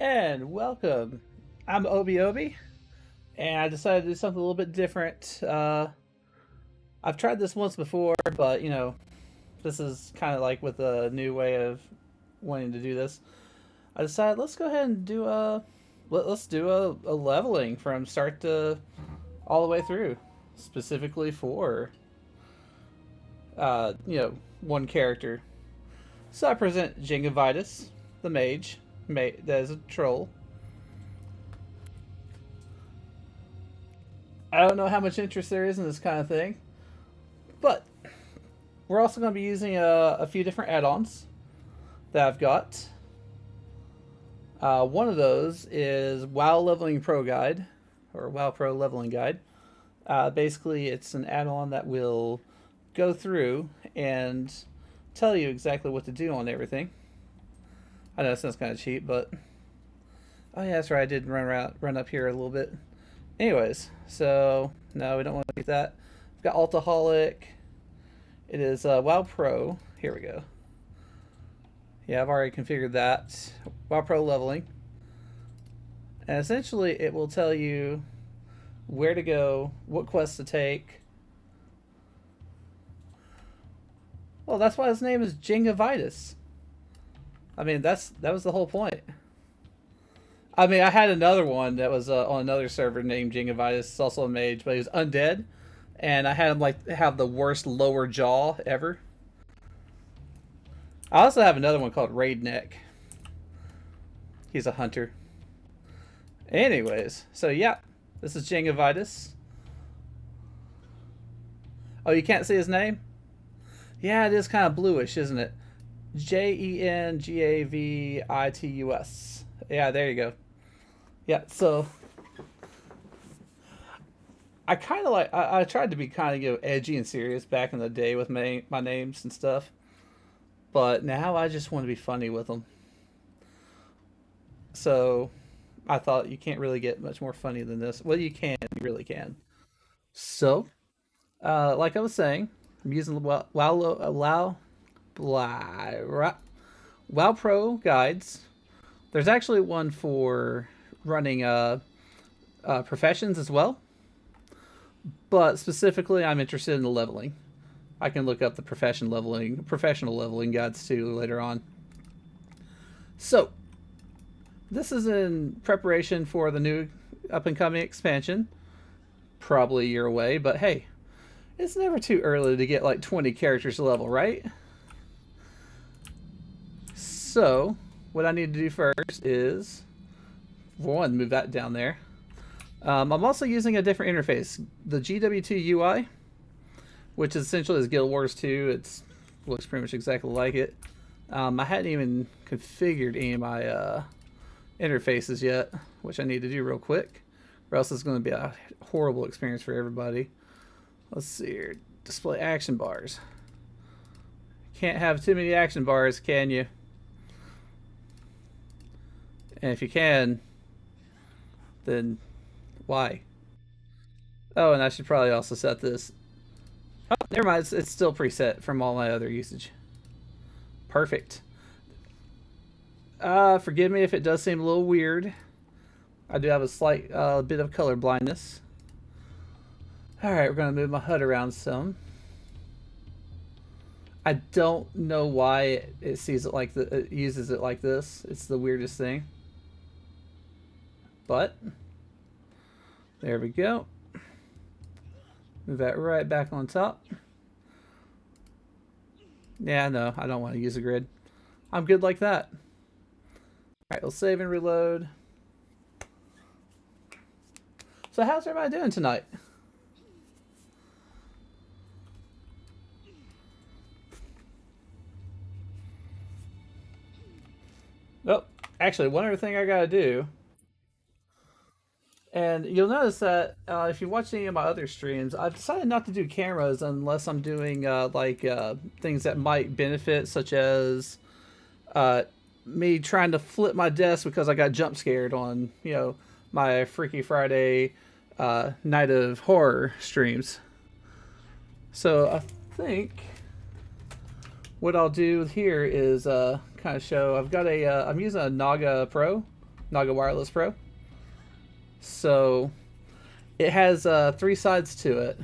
And welcome. I'm Obi, and I decided to do something a little bit different. I've tried this once before, but this is kind of like with a new way of wanting to do this. I decided let's go ahead and do let's do a leveling from start to all the way through, specifically for one character. So I present Jengavitus, the mage, that is a troll. I don't know how much interest there is in this kind of thing, but we're also going to be using a few different add-ons that I've got. One of those is WoW Leveling Pro Guide, or WoW Pro Leveling Guide. Basically, it's an add-on that will go through and tell you exactly what to do on everything. I know it sounds kind of cheap, but oh yeah, that's right. I did run up here a little bit. Anyways, so no, we don't want to do that. We've got Altaholic. It is WoW Pro. Here we go. Yeah, I've already configured that. WoW Pro leveling. And essentially, it will tell you where to go, what quests to take. Well, that's why his name is Jengavitus. I mean, that was the whole point. I mean, I had another one that was on another server named Jengavitus. It's also a mage, but he was undead, and I had him have the worst lower jaw ever. I also have another one called Raid Neck. He's a hunter. Anyways, so yeah, this is Jengavitus. Oh, you can't see his name? Yeah, it is kind of bluish, isn't it? Jengavitus. Yeah, there you go. Yeah, so I kind of I tried to be kind of edgy and serious back in the day with my names and stuff, but now I just want to be funny with them. So I thought you can't really get much more funny than this. Well, you can, you really can. So, like I was saying, I'm using the WoW Pro guides. There's actually one for running professions as well, but specifically, I'm interested in the leveling. I can look up the professional leveling guides too later on. So, this is in preparation for the new up and coming expansion. Probably a year away, but hey, it's never too early to get like 20 characters level, right? So, what I need to do first is, one, move that down there. I'm also using a different interface, the GW2 UI, which essentially is Guild Wars 2. It looks pretty much exactly like it. I hadn't even configured any of my interfaces yet, which I need to do real quick, or else it's going to be a horrible experience for everybody. Let's see here. Display action bars. Can't have too many action bars, can you? And if you can, then why? Oh, and I should probably also set this. Oh, never mind. It's still preset from all my other usage. Perfect. Forgive me if it does seem a little weird. I do have a slight bit of color blindness. Alright, we're going to move my HUD around some. I don't know why it sees it like it uses it like this. It's the weirdest thing. But there we go. Move that right back on top. Yeah, no, I don't want to use a grid. I'm good like that. Alright, we'll save and reload. So how's everybody doing tonight? Oh, actually, one other thing I gotta do, and you'll notice that if you watch any of my other streams, I've decided not to do cameras unless I'm doing things that might benefit, such as me trying to flip my desk because I got jump scared on my Freaky Friday Night of Horror streams. So I think what I'll do here is kind of show. I'm using a Naga Pro Naga Wireless Pro. So it has three sides to it,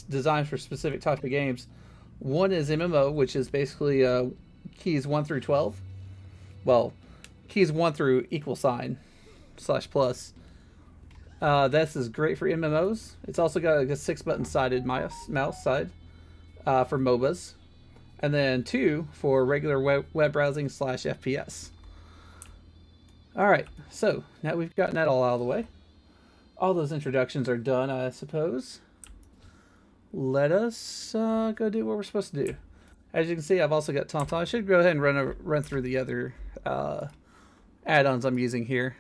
designed for specific type of games. One is MMO, which is basically keys 1 through 12. Well, keys 1 through equal sign slash plus. This is great for MMOs. It's also got like a 6-button sided mouse side for MOBAs. And then 2 for regular web browsing slash FPS. Alright, so now we've gotten that all out of the way. All those introductions are done, I suppose. Let us go do what we're supposed to do. As you can see, I've also got TomTom. I should go ahead and run through the other add-ons I'm using here.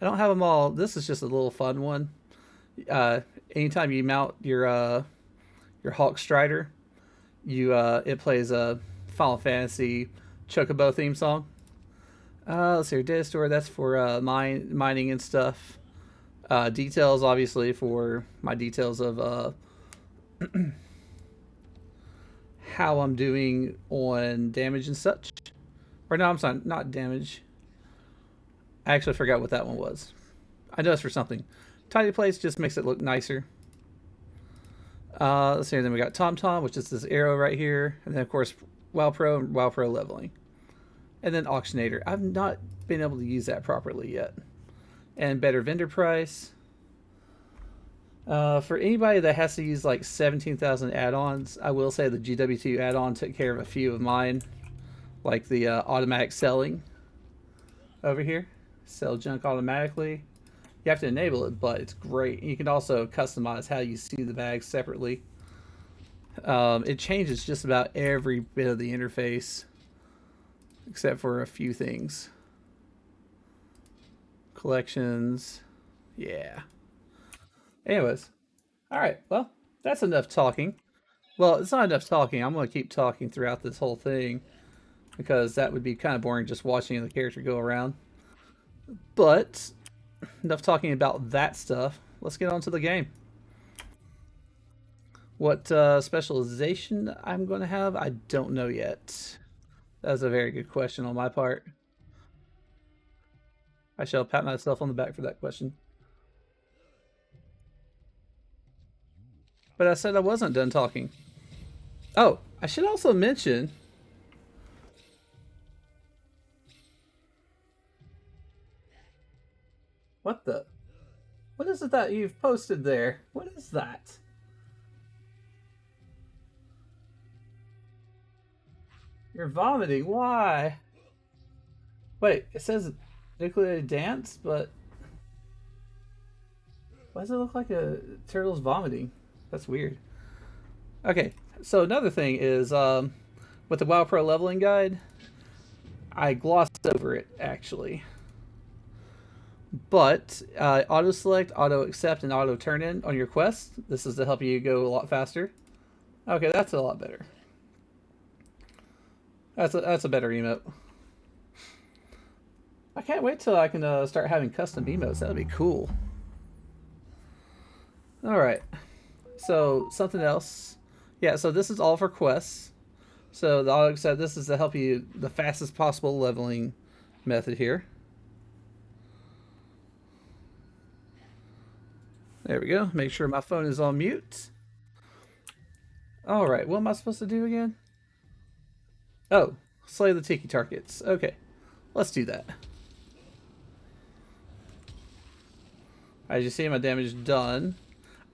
I don't have them all. This is just a little fun one. Anytime you mount your Hawk Strider, it plays a Final Fantasy Chocobo theme song. Let's see, data store. That's for mining and stuff. Details, obviously, for my details of how I'm doing on damage and such. Or no, I'm sorry, not damage. I actually forgot what that one was. I know it's for something. Tidy place just makes it look nicer. Let's see, then we got TomTom, which is this arrow right here. And then, of course, WoW Pro and WoW Pro leveling. And then Auctionator. I've not been able to use that properly yet. And better vendor price. For anybody that has to use like 17,000 add-ons, I will say the GW2 add-on took care of a few of mine. Like the automatic selling over here. Sell junk automatically. You have to enable it, but it's great. You can also customize how you see the bags separately. It changes just about every bit of the interface, except for a few things. Collections. Yeah. Anyways. Alright, well, that's enough talking. Well, it's not enough talking. I'm going to keep talking throughout this whole thing, because that would be kind of boring just watching the character go around. But enough talking about that stuff. Let's get on to the game. What specialization I'm going to have, I don't know yet. That's a very good question on my part. I shall pat myself on the back for that question. But I said I wasn't done talking. Oh, I should also mention... What the? What is it that you've posted there? What is that? You're vomiting. Why? Wait, it says nuclear dance, but why does it look like a turtle's vomiting? That's weird. Okay, so another thing is with the WoW Pro leveling guide, I glossed over it actually. But auto select, auto accept, and auto turn in on your quest. This is to help you go a lot faster. Okay, that's a lot better. That's a better emote. I can't wait till I can start having custom emotes. That'll be cool. All right. So something else. Yeah. So this is all for quests. So the auto accept. This is to help you the fastest possible leveling method here. There we go. Make sure my phone is on mute. All right. What am I supposed to do again? Oh, slay the tiki targets. Okay. Let's do that. As you see, my damage done.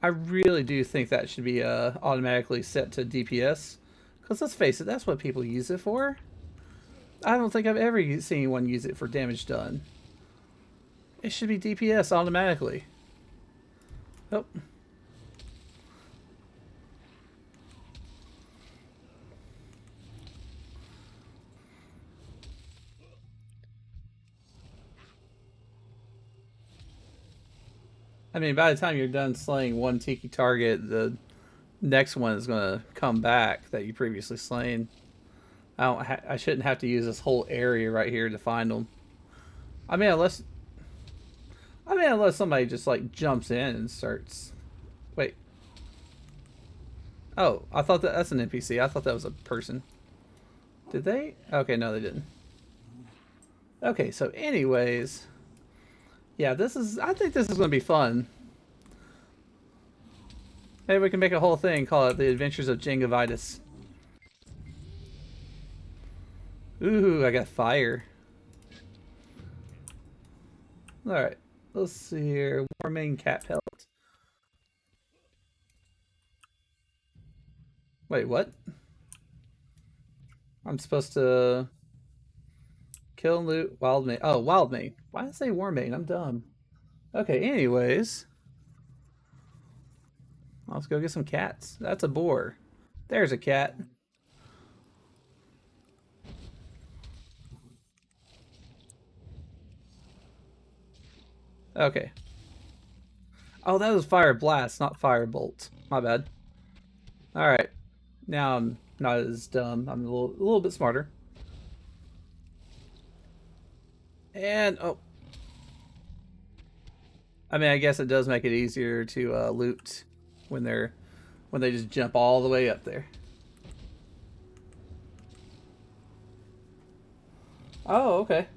I really do think that should be automatically set to DPS. Because let's face it, that's what people use it for. I don't think I've ever seen anyone use it for damage done. It should be DPS automatically. Oh. I mean, by the time you're done slaying one tiki target, the next one is going to come back that you previously slain. I shouldn't have to use this whole area right here to find them. I mean, unless somebody just like jumps in and starts. Wait. Oh, I thought that's an NPC. I thought that was a person. Did they? Okay, no, they didn't. Okay, so anyways, Yeah, this is. I think this is going to be fun. Maybe we can make a whole thing, call it the Adventures of Jengavitus. Ooh, I got fire. All right, let's see here. Warming cat pellet. Wait, what? I'm supposed to kill and loot wild mane. Oh, wild mane. Why did I say warmane? I'm dumb. Okay, anyways, let's go get some cats. That's a boar. There's a cat. Okay. Oh, that was fire blast, not fire bolt. My bad. All right. Now I'm not as dumb. I'm a little bit smarter. And oh, I mean, I guess it does make it easier to loot when they just jump all the way up there. Oh, okay.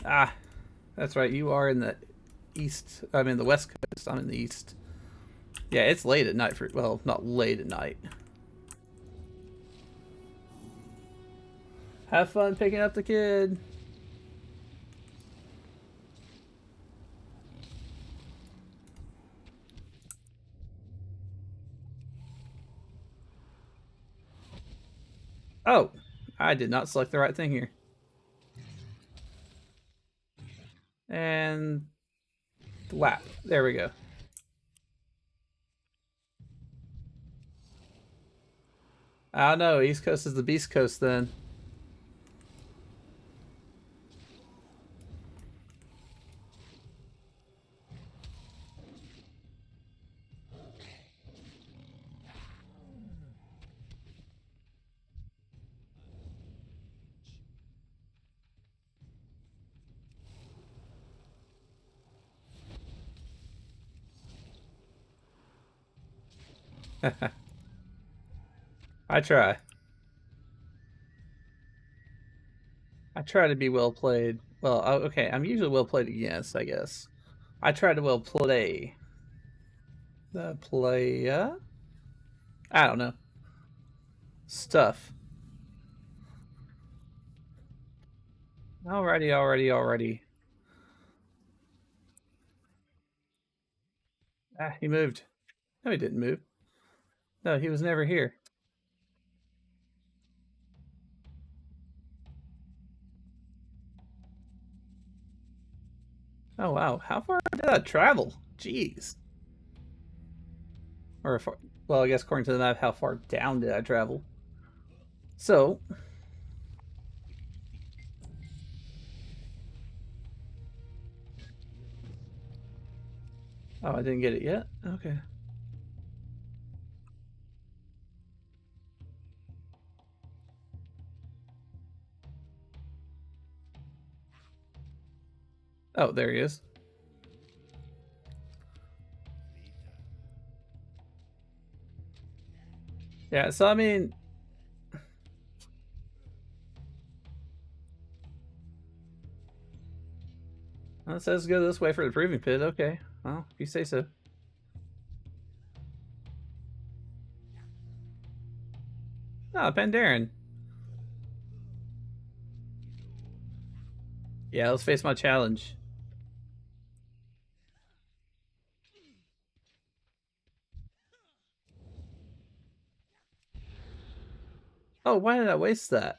Ah, that's right. You are in the east. I'm in the west coast. I'm in the east. Yeah, it's late at night for. Well, not late at night. Have fun picking up the kid. Oh, I did not select the right thing here. And whap. There we go. I don't know. East Coast is the Beast Coast then. I try. I try to be well played. Well, okay. I'm usually well played against, I guess. I try to well play. The playa? I don't know. Stuff. Alrighty. Ah, he moved. No, he didn't move. No, he was never here. Oh wow, how far did that travel? Jeez. Or far, well, I guess according to the map, how far down did I travel? So, oh, I didn't get it yet. Okay. Oh, there he is. Yeah. So I mean, it says go this way for the proving pit. Okay. Well, if you say so. Ah, Pandaren. Yeah, let's face my challenge. Oh, why did I waste that?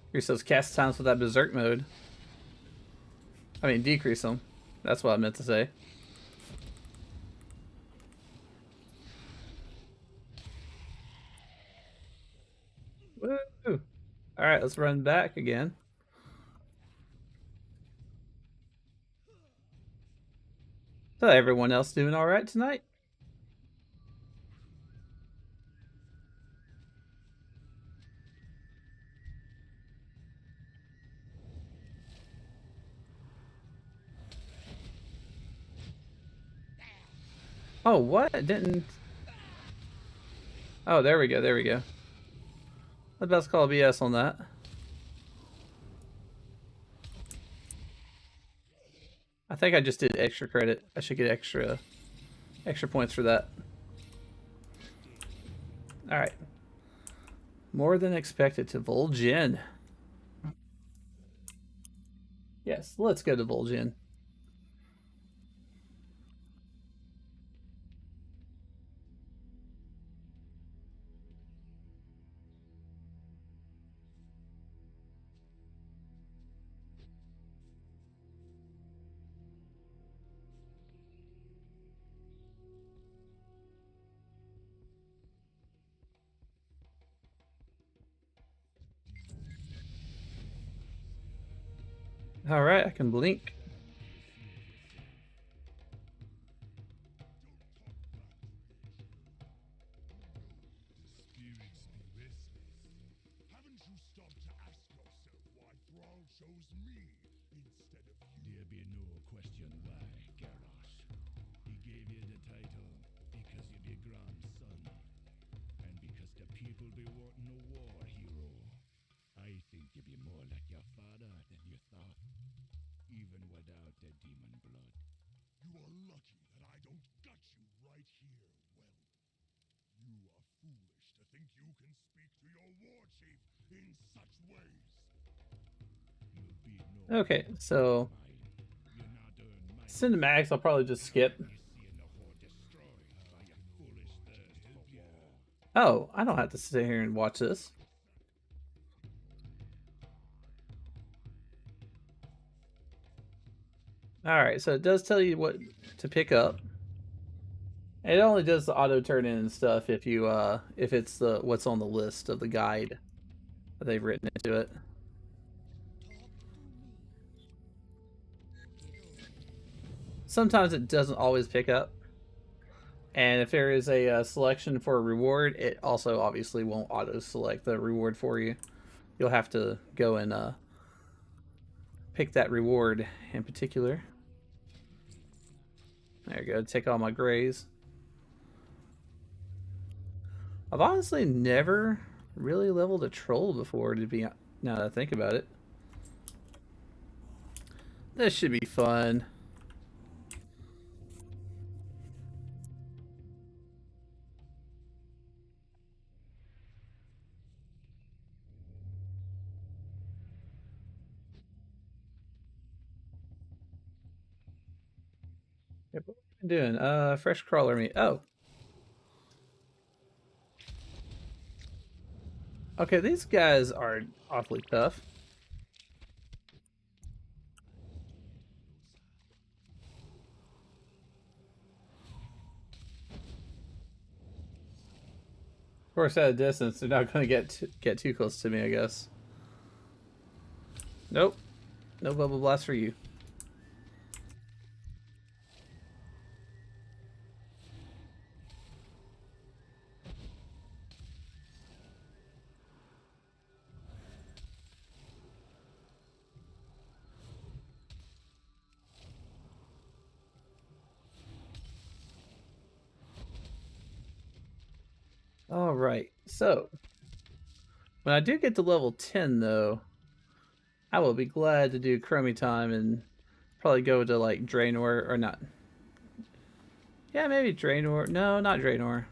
Increase those cast times with that berserk mode. I mean, decrease them. That's what I meant to say. Woo! All right, let's run back again. So everyone else doing all right tonight? Oh, what? Didn't. Oh, there we go. There we go. I was about to call BS on that. I think I just did extra credit. I should get extra points for that. All right. More than expected to Vol'jin. Yes, let's go to Vol'jin. All right, I can blink. There be no question why, Garrosh. He gave you the title because you be grandson, and because the people be wanting a war hero. I think you be more like your father than you thought, even without the demon blood. You are lucky that I don't gut you right here, Well. You are foolish to think you can speak to your war chief in such ways. You'll be no Okay, so You're not earned my cinematics I'll probably just skip. you seeing the horde destroyed by your foolish thirst for war. Oh, I don't have to sit here and watch this. All right, so it does tell you what to pick up. It only does the auto turn in and stuff if it's the what's on the list of the guide that they've written into it. Sometimes it doesn't always pick up, and if there is a selection for a reward, it also obviously won't auto select the reward for you. You'll have to go and pick that reward in particular. There you go. Take all my grays. I've honestly never really leveled a troll before, to be now that I think about it. This should be fun. Yep, what am I doing? Fresh crawler meat. Oh. Okay, these guys are awfully tough. Of course, at a distance, they're not going to get too close to me, I guess. Nope. No bubble blast for you. All right. So, when I do get to level 10, though, I will be glad to do Chromie time and probably go to, like, Draenor, or not. Yeah, maybe Draenor. No, not Draenor.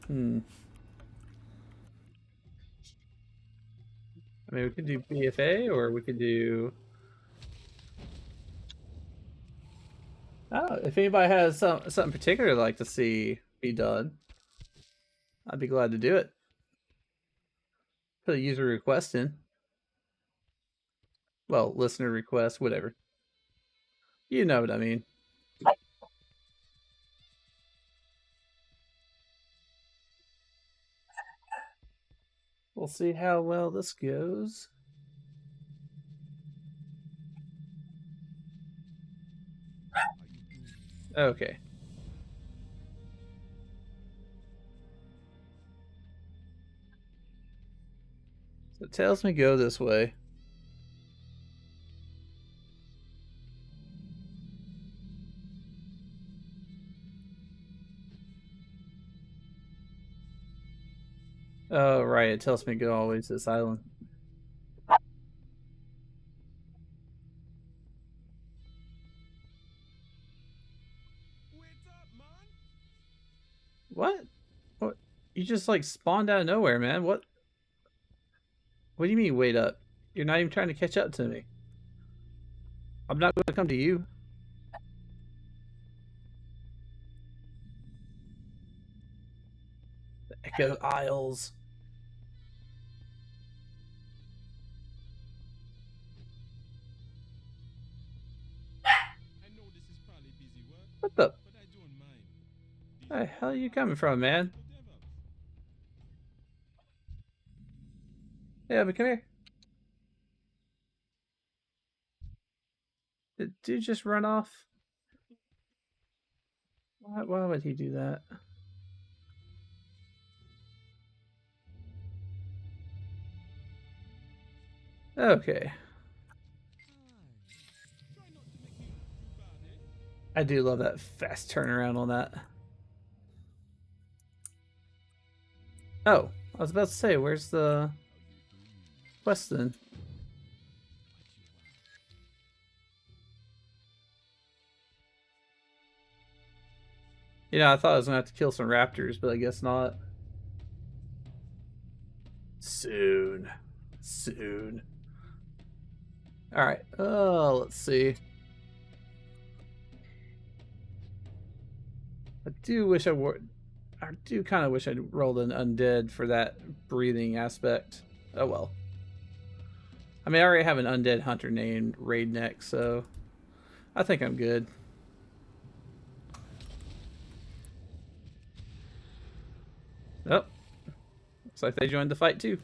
Hmm. I mean, we could do BFA, or we could do... Oh, if anybody has something particular they'd like to see be done, I'd be glad to do it. Put a user request in. Well, listener request, whatever. You know what I mean. We'll see how well this goes. Okay. So it tells me go this way. Oh, right. It tells me to go always to this island. Wait up, man! What? What? You just like spawned out of nowhere, man. What? What do you mean, wait up? You're not even trying to catch up to me. I'm not going to come to you. The Echo Isles. I know this is probably busy work, What the? but I don't mind. These Where the hell are you are coming from, man? good devils. Yeah, but come here. Did dude just run off? Why would he do that? Okay. Try not to make me look too bad, eh? I do love that fast turnaround on that. Oh, I was about to say, where's the quest then? You know, I thought I was gonna have to kill some raptors, but I guess not. Soon. Soon. Alright, let's see. I do wish I do kind of wish I'd rolled an undead for that breathing aspect. Oh well. I mean, I already have an undead hunter named Raidneck, so I think I'm good. Oh, looks like they joined the fight too.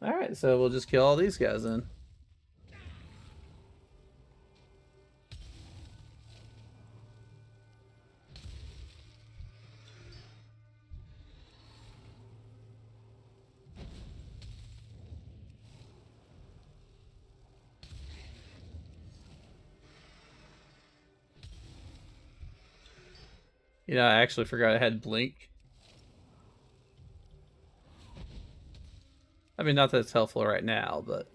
Alright, so we'll just kill all these guys then. You know, I actually forgot I had Blink. I mean, not that it's helpful right now, but...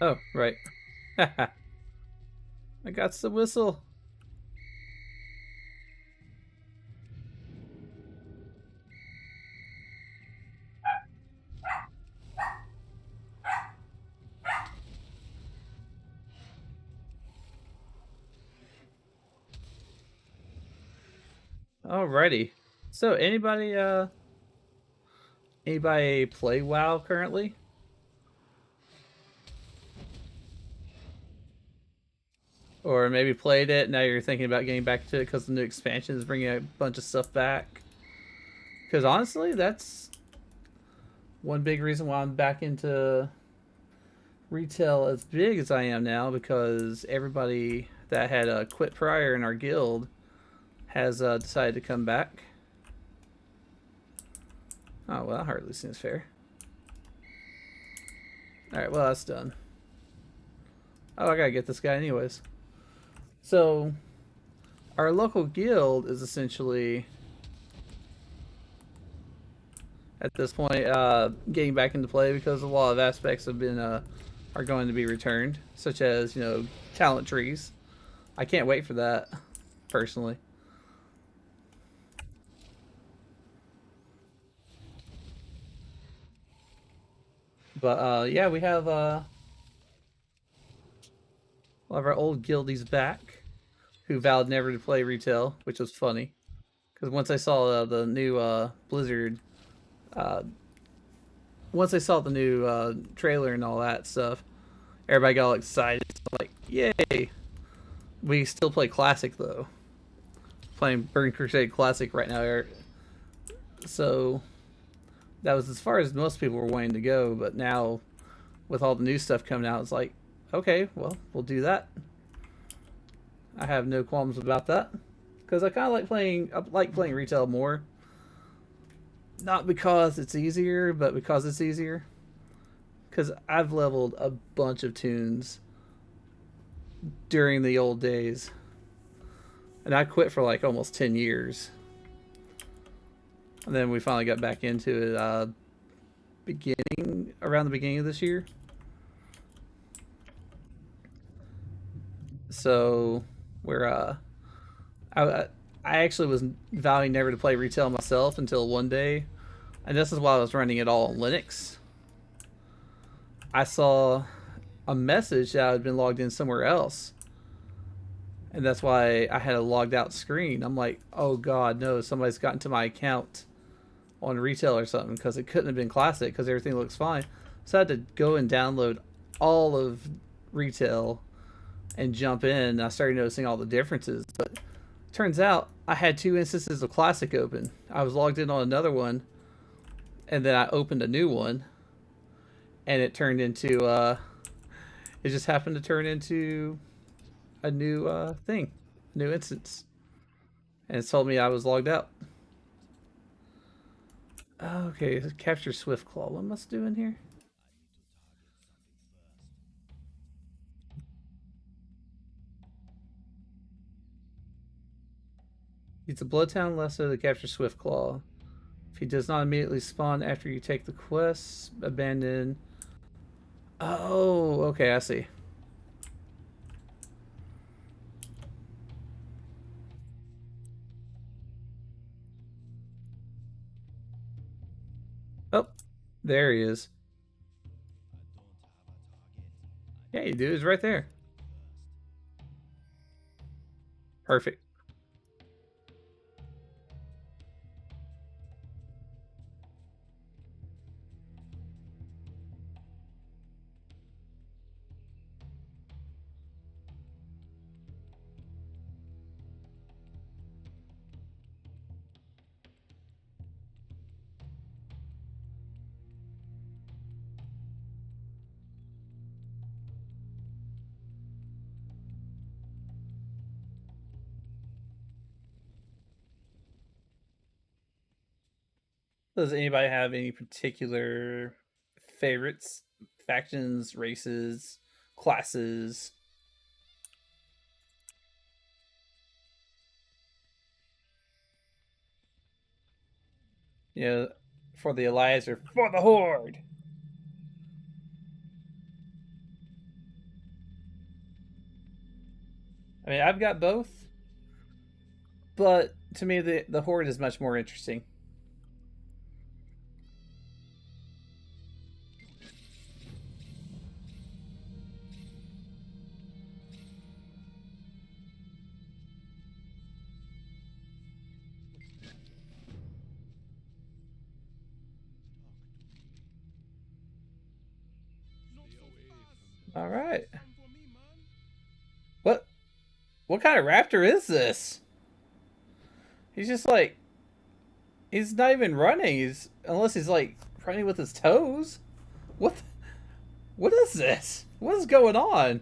Oh, right. I got the whistle. Alrighty. So, anybody play WoW currently? Or maybe played it, now you're thinking about getting back to it because the new expansion is bringing a bunch of stuff back? Because honestly, that's one big reason why I'm back into retail as big as I am now, because everybody that had quit prior in our guild has decided to come back. Oh, well, that hardly seems fair. Alright, well, that's done. Oh, I gotta get this guy anyways. So, our local guild is essentially, at this point, getting back into play because a lot of aspects have been are going to be returned, such as, you know, talent trees. I can't wait for that, personally. But yeah, we have one of our old guildies back, who vowed never to play retail, which was funny, because once I saw the new Blizzard, uh, once I saw the new trailer and all that stuff, everybody got all excited. So like, yay! We still play Classic though. Playing Burning Crusade Classic right now, Eric. So that was as far as most people were wanting to go, but now with all the new stuff coming out, it's like, okay, well, we'll do that. I have no qualms about that because I kind of like playing retail more. Not because it's easier, but because it's easier. Because I've leveled a bunch of tunes during the old days, and I quit for like almost 10 years. And then we finally got back into it around the beginning of this year. So we're I actually was vowing never to play retail myself until one day, and this is while I was running it all on Linux. I saw a message that I had been logged in somewhere else, and that's why I had a logged out screen. I'm like, oh god, no, somebody's gotten to my account on retail or something, because it couldn't have been classic because everything looks fine. So I had to go and download all of retail and jump in. And I started noticing all the differences, but turns out I had two instances of classic open. I was logged in on another one, and then I opened a new one, and it turned into it just happened to turn into a new thing, a new instance, and it told me I was logged out. Okay, capture Swift Claw. What am I doing here? Use a Bloodtown Lasso to capture Swift Claw. If he does not immediately spawn after you take the quest, abandon. Oh, okay, I see. Oh, there he is. Yeah, you do. He's right there. Perfect. Does anybody have any particular favorites, factions, races, classes? You know, for the Alliance or for the Horde? I mean, I've got both, but to me, the Horde is much more interesting. All right. What what kind of raptor is this? He's just like, he's not even running. He's unless he's like running with his toes. What what is this? What is going on?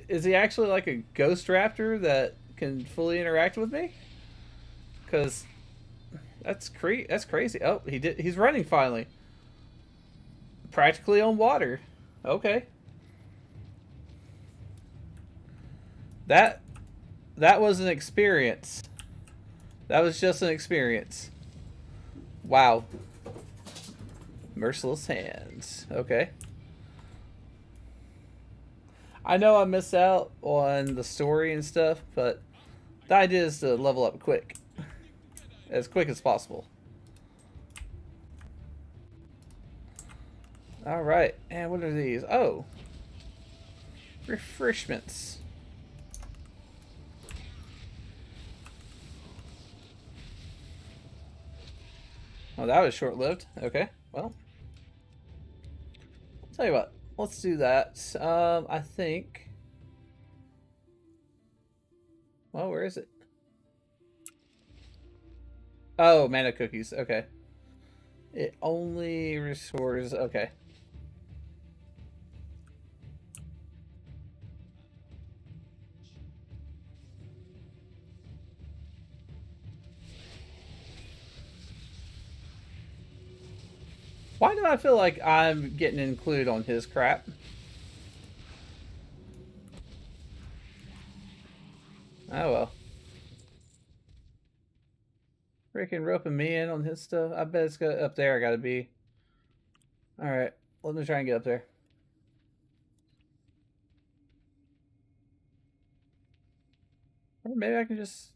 Is he actually like a ghost raptor that can fully interact with me? Because that's crazy. Oh, he's running finally. Practically on water. Okay. That that was an experience. That was just an experience. Wow. Merciless hands. Okay. I know I missed out on the story and stuff, but the idea is to level up quick as possible. All right, and what are these? Oh, refreshments. Oh, that was short-lived. Okay, well, tell you what. let's do that. I think. Well, where is it? Oh, mana cookies. Okay. It only restores. Okay. Why do I feel like I'm getting included on his crap? Oh well. Freaking roping me in on his stuff. I bet it's got up there. I gotta be. All right. Let me try and get up there. Or maybe I can just.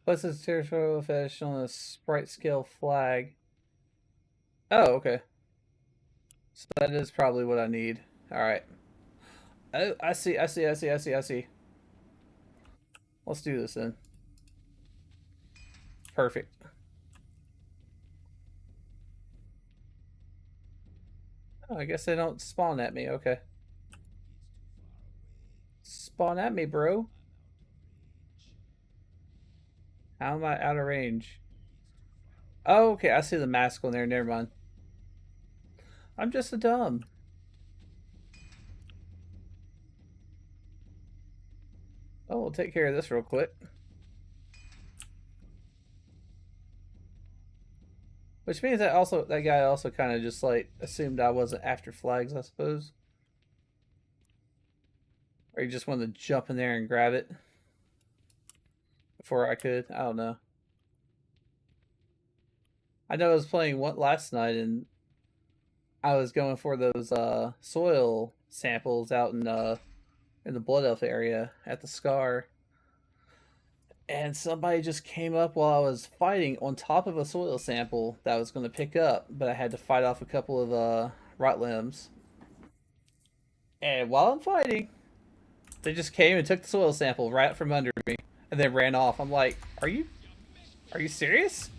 Places territorial fish on a sprite scale flag. Oh, okay. So that is probably what I need. All right. Oh, I see. I see. I see. I see. I see. Let's do this then. Perfect. Oh, I guess they don't spawn at me. Okay. Spawn at me, bro. How am I out of range? Oh, okay. I see the mask on there. Never mind. I'm just a dumb. Oh, we'll take care of this real quick. Which means that guy also kind of just like assumed I wasn't after flags, I suppose. Or he just wanted to jump in there and grab it before I could. I don't know. I know I was playing one last night and I was going for those soil samples out in the Blood Elf area at the Scar, and somebody just came up while I was fighting on top of a soil sample that I was going to pick up, but I had to fight off a couple of rot limbs. And while I'm fighting, they just came and took the soil sample right from under me, and then ran off. I'm like, are you serious?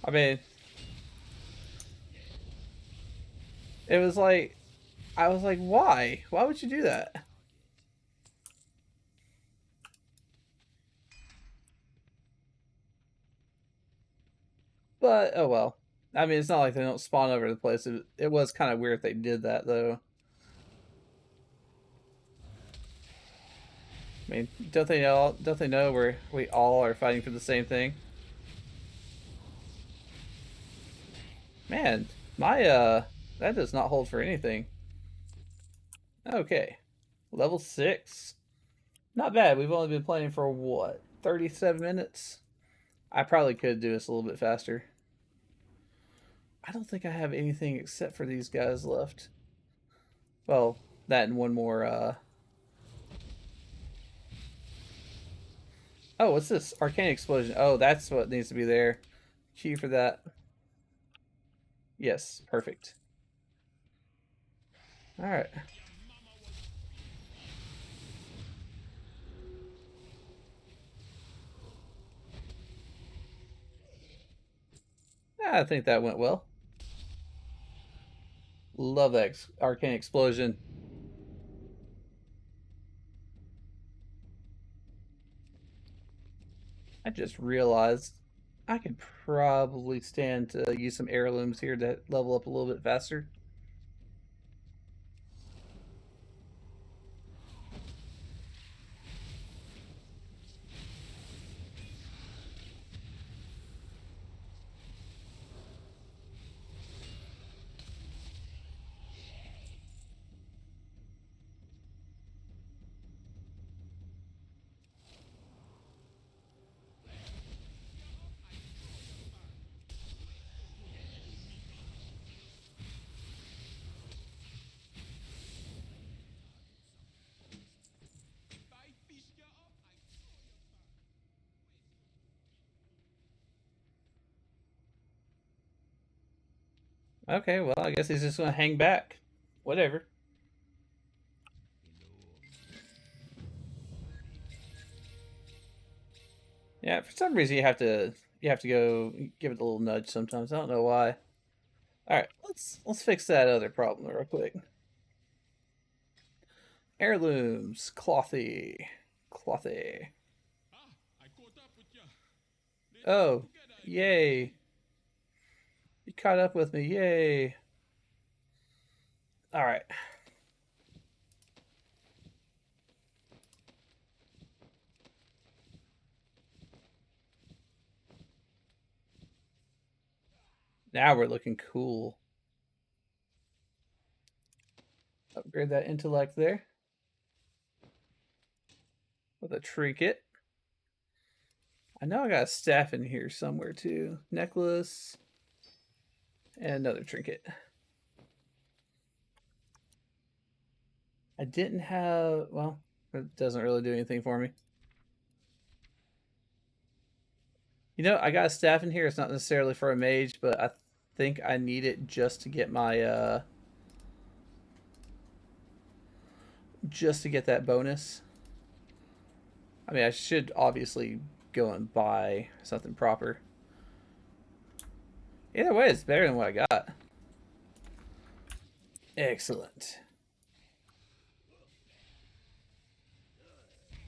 I mean, it was like, I was like, why? Why would you do that? But oh well. I mean, it's not like they don't spawn over the place. It was kind of weird they did that though. I mean, don't they all? Don't they know we all are fighting for the same thing? Man, my that does not hold for anything. Okay, level 6. Not bad. We've only been playing for what, 37 minutes. I probably could do this a little bit faster. I don't think I have anything except for these guys left. Well, that and one more. Oh, what's this? Arcane explosion. Oh, that's what needs to be there. Key for that. Yes, perfect. All right. I think that went well. Love that arcane explosion. I just realized I could probably stand to use some heirlooms here to level up a little bit faster. Okay, well, I guess he's just going to hang back. Whatever. Yeah, for some reason you have to go give it a little nudge sometimes. I don't know why. All right, let's fix that other problem real quick. Heirlooms, clothy, clothy. Ah, I caught up with ya. Oh, Together again. yay! You caught up with me, yay! All right. Now we're looking cool. Upgrade that intellect there with a trinket. I know I got a staff in here somewhere too. Necklace and another trinket. I didn't have, well, it doesn't really do anything for me. You know, I got a staff in here. It's not necessarily for a mage, but I think I need it just to get my just to get that bonus. I mean, I should obviously go and buy something proper. Either way, it's better than what I got. Excellent.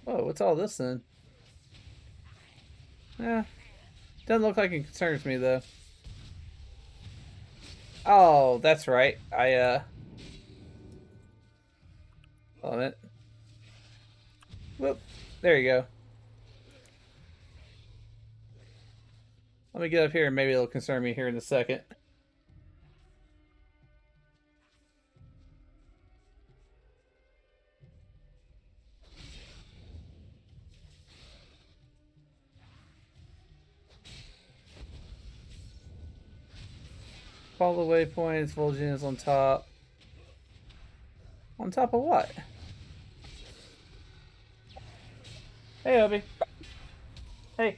Oh, what's all this then? Eh, doesn't look like it concerns me though. Oh, that's right. Hold on a minute. Whoop. There you go. Let me get up here and maybe it'll concern me here in a second. Follow the waypoints. Vol'jin is on top. On top of what? Hey, Obi. Hey.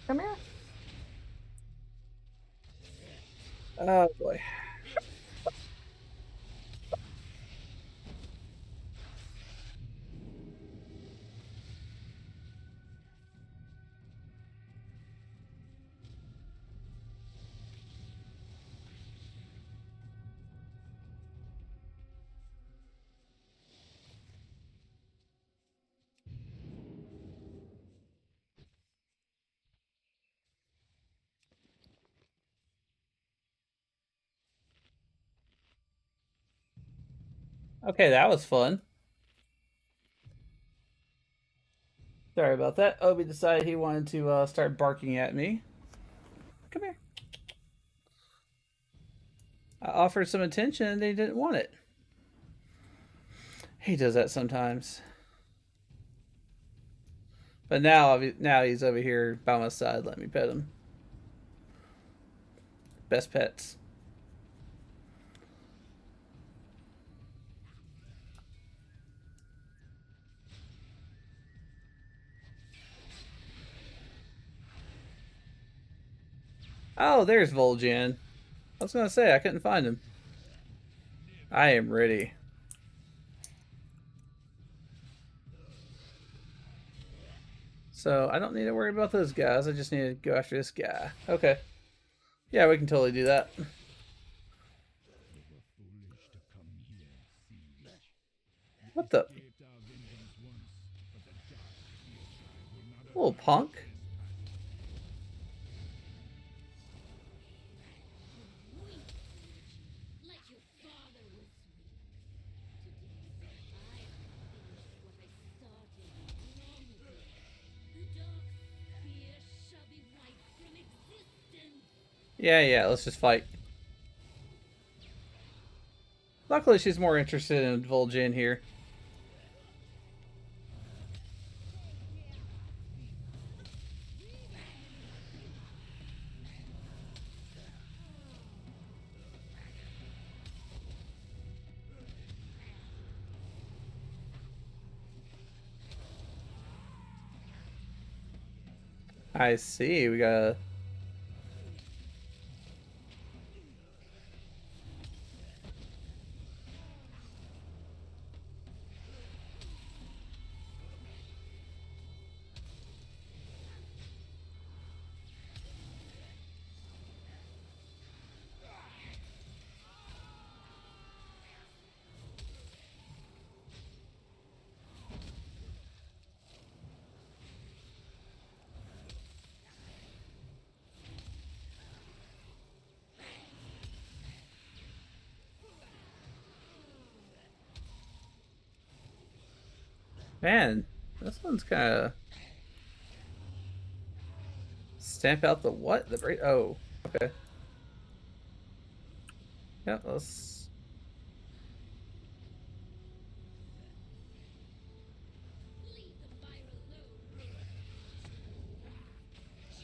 Come here. Oh, boy. Okay, that was fun. Sorry about that. Obi decided he wanted to start barking at me. Come here. I offered some attention and they didn't want it. He does that sometimes. But now he's over here by my side. Let me pet him. Best pets. Oh, there's Vol'jin. I was gonna say I couldn't find him. I am ready. So I don't need to worry about those guys. I just need to go after this guy. Okay. Yeah, we can totally do that. You were foolish to come here, Siege. You What the escaped our vengeance once, but the dark future will not little allow punk? this Like your father was weak. Today, I finish what I started long ago. The dark sphere shall be wiped from existence. Yeah, let's just fight. Luckily, she's more interested in Vol'jin here. I see. We got a... Man, this one's kind of stamp out the what? The break? Oh, okay. Yep, let's.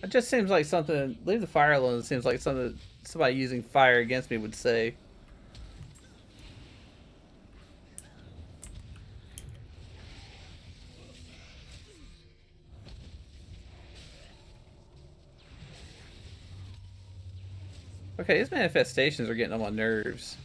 It just seems like something. Leave the fire alone. It seems like something somebody using fire against me would say. Okay, these manifestations are getting on my nerves.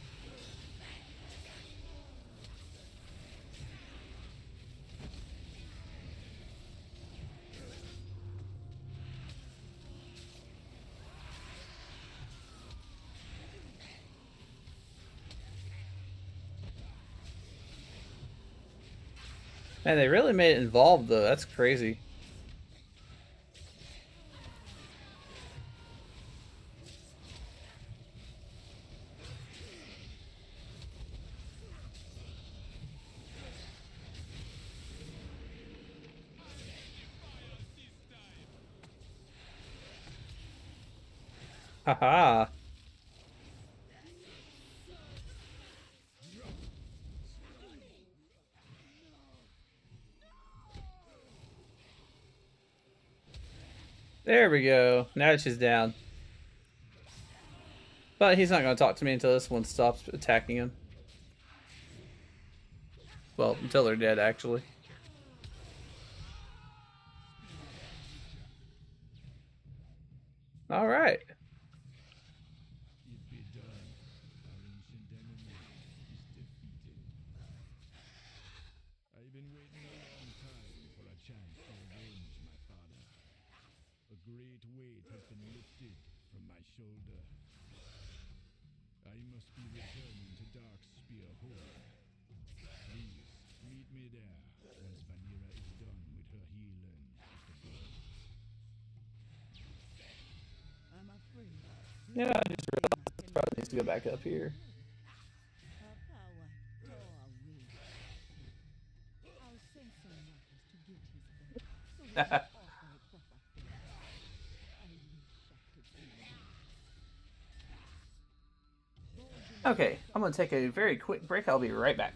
Man, they really made it involved though. That's crazy. Haha. There we go. Now she's down. But he's not going to talk to me until this one stops attacking him. Well, until they're dead, actually. All right. It be done. Our ancient enemy is defeated. I've been waiting a long time for a chance to avenge my father. A great weight has been lifted from my shoulder. I must be returning to Darkspear Hall. Please, meet me there once Vanira is done with her healing of the blood. I'm afraid. Yeah, I just realized it probably needs to go back up here. Her power tore away. I'll send some workers to get his body, so we can offer a proper funeral. I wish I could do that. Okay, I'm going to take a very quick break. I'll be right back.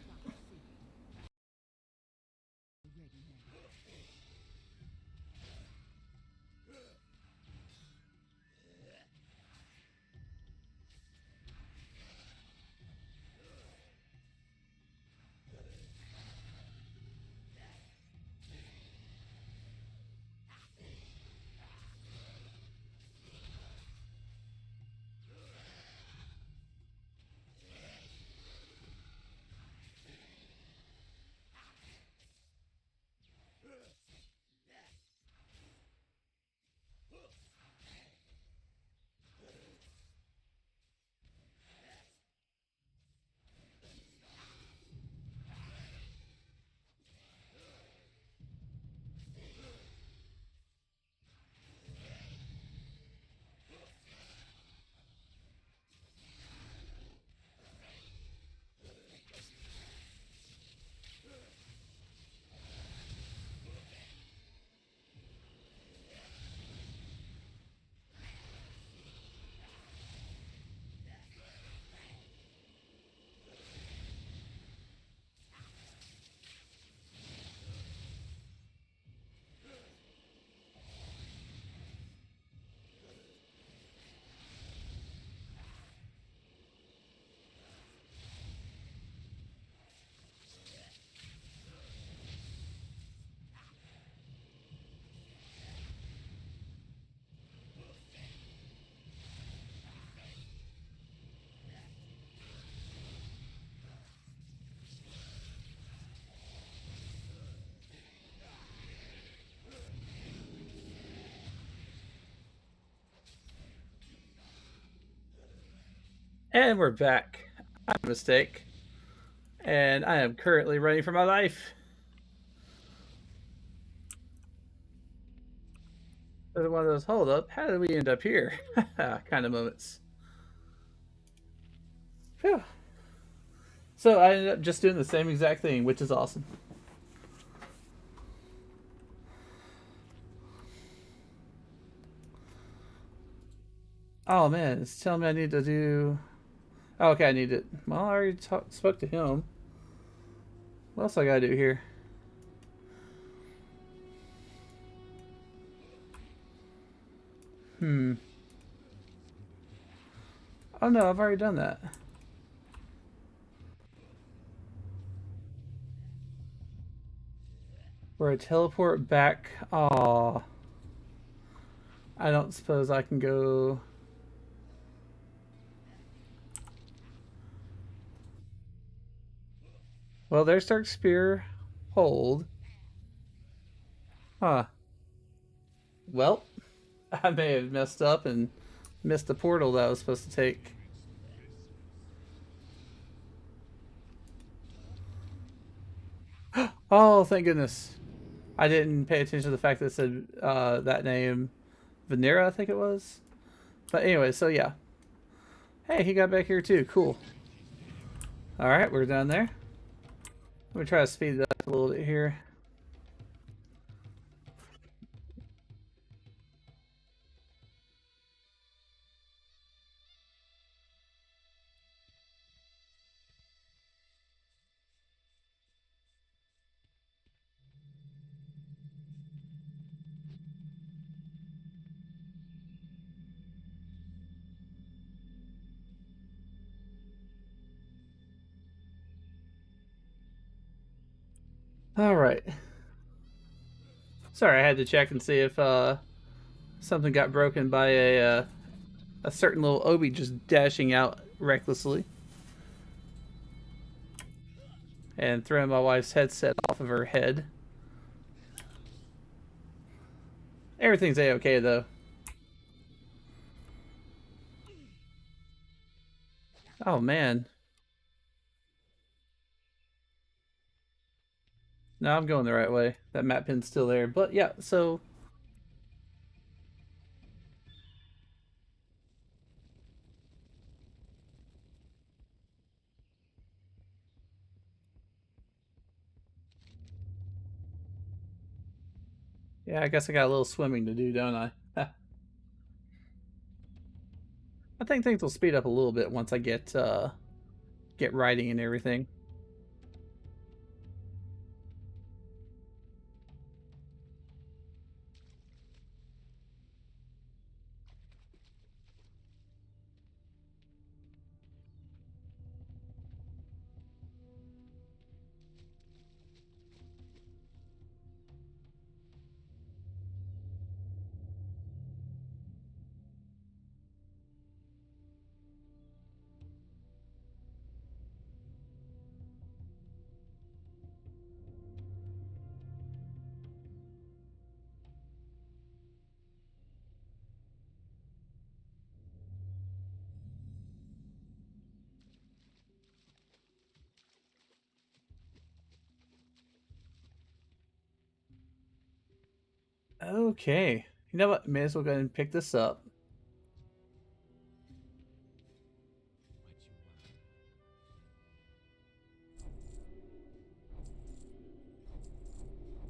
And we're back. I made a mistake. And I am currently running for my life. Another one of those, hold up, how did we end up here? kind of moments. Phew. So I ended up just doing the same exact thing, which is awesome. Oh man, it's telling me I need to do. Oh, okay, I need it. Well, I already spoke to him. What else I gotta do here? Hmm. Oh no, I've already done that. Where I teleport back. Aw. I don't suppose I can go. Well, there's Dark Spear. Hold. Huh. Well, I may have messed up and missed the portal that I was supposed to take. Oh, thank goodness. I didn't pay attention to the fact that it said that name. Vanera, I think it was. But anyway, so yeah. Hey, he got back here too. Cool. Alright, we're down there. Let me try to speed it up a little bit here. Alright. Sorry, I had to check and see if something got broken by a certain little Obi just dashing out recklessly and throwing my wife's headset off of her head. Everything's a-okay though. Oh man. No, I'm going the right way. That map pin's still there. But yeah, so yeah, I guess I got a little swimming to do, don't I? I think things will speed up a little bit once I get writing and everything. Okay. You know what? May as well go ahead and pick this up.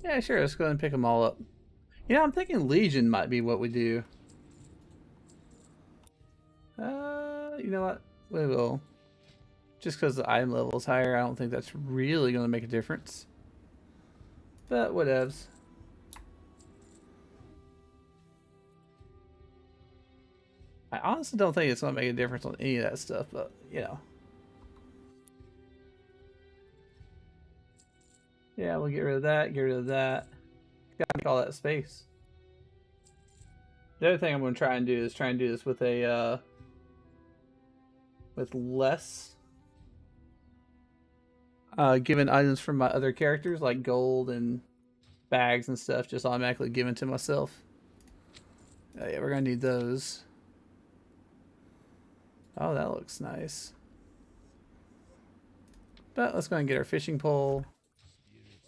Yeah, sure. Let's go ahead and pick them all up. You know, I'm thinking Legion might be what we do. You know what? We will. Just because the item level is higher, I don't think that's really going to make a difference. But whatevs. I honestly don't think it's going to make a difference on any of that stuff, but, you know. Yeah, we'll get rid of that, get rid of that. Gotta make all that space. The other thing I'm going to try and do is try and do this with a, with less given items from my other characters, like gold and bags and stuff, just automatically given to myself. Oh yeah, we're going to need those. Oh, that looks nice. But let's go and get our fishing pole.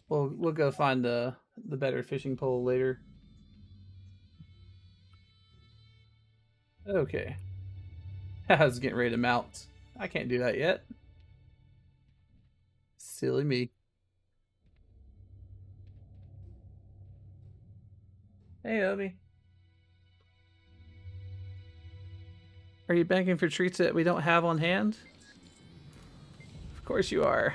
We'll go find the better fishing pole later. Okay. I was getting ready to mount. I can't do that yet. Silly me. Hey, Obi. Are you banking for treats that we don't have on hand? Of course you are.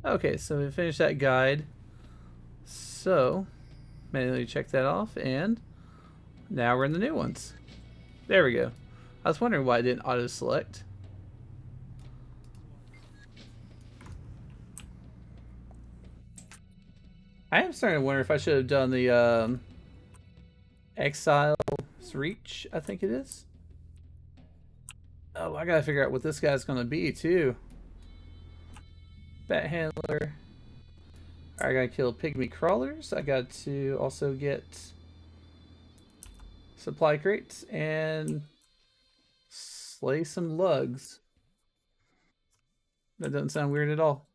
Okay, so we finished that guide. So, manually check that off, and now we're in the new ones. There we go. I was wondering why it didn't auto-select. I am starting to wonder if I should have done the Exile's Reach, I think it is. Oh, I gotta figure out what this guy's gonna be, too. Bat Handler. I gotta kill pygmy crawlers. I got to also get supply crates and slay some lugs. That doesn't sound weird at all.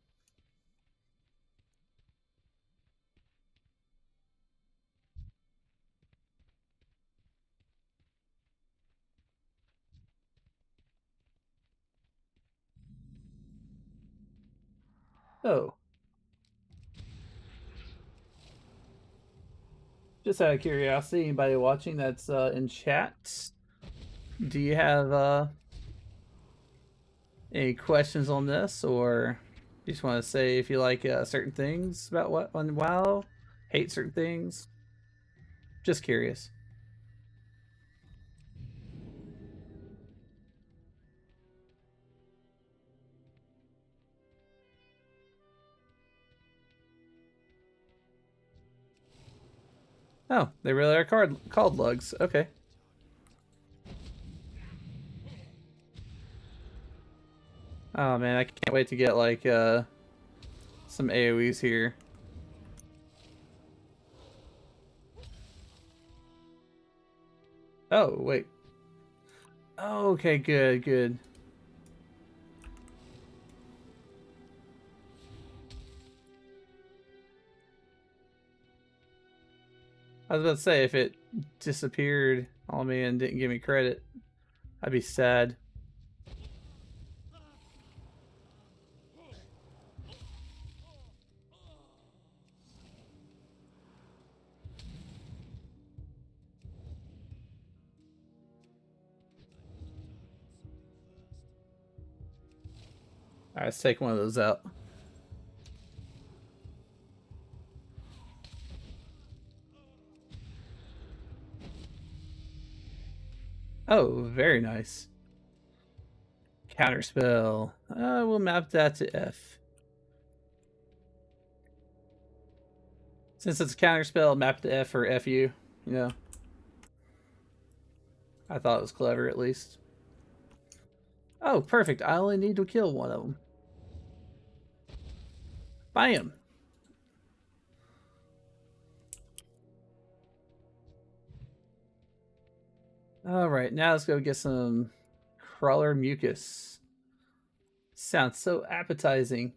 Oh. Just out of curiosity, anybody watching that's in chat, do you have any questions on this, or you just want to say if you like certain things about what on WoW, hate certain things? Just curious. Oh, they really are called lugs. Okay. Oh man, I can't wait to get like some AoEs here. Oh, wait. Oh, okay, good, good. I was about to say, if it disappeared on me and didn't give me credit, I'd be sad. Alright, let's take one of those out. Oh, very nice. Counterspell. We'll map that to F. Since it's a counterspell, map to F or FU, you know. I thought it was clever, at least. Oh, perfect. I only need to kill one of them. Bam! Alright, now let's go get some crawler mucus. Sounds so appetizing.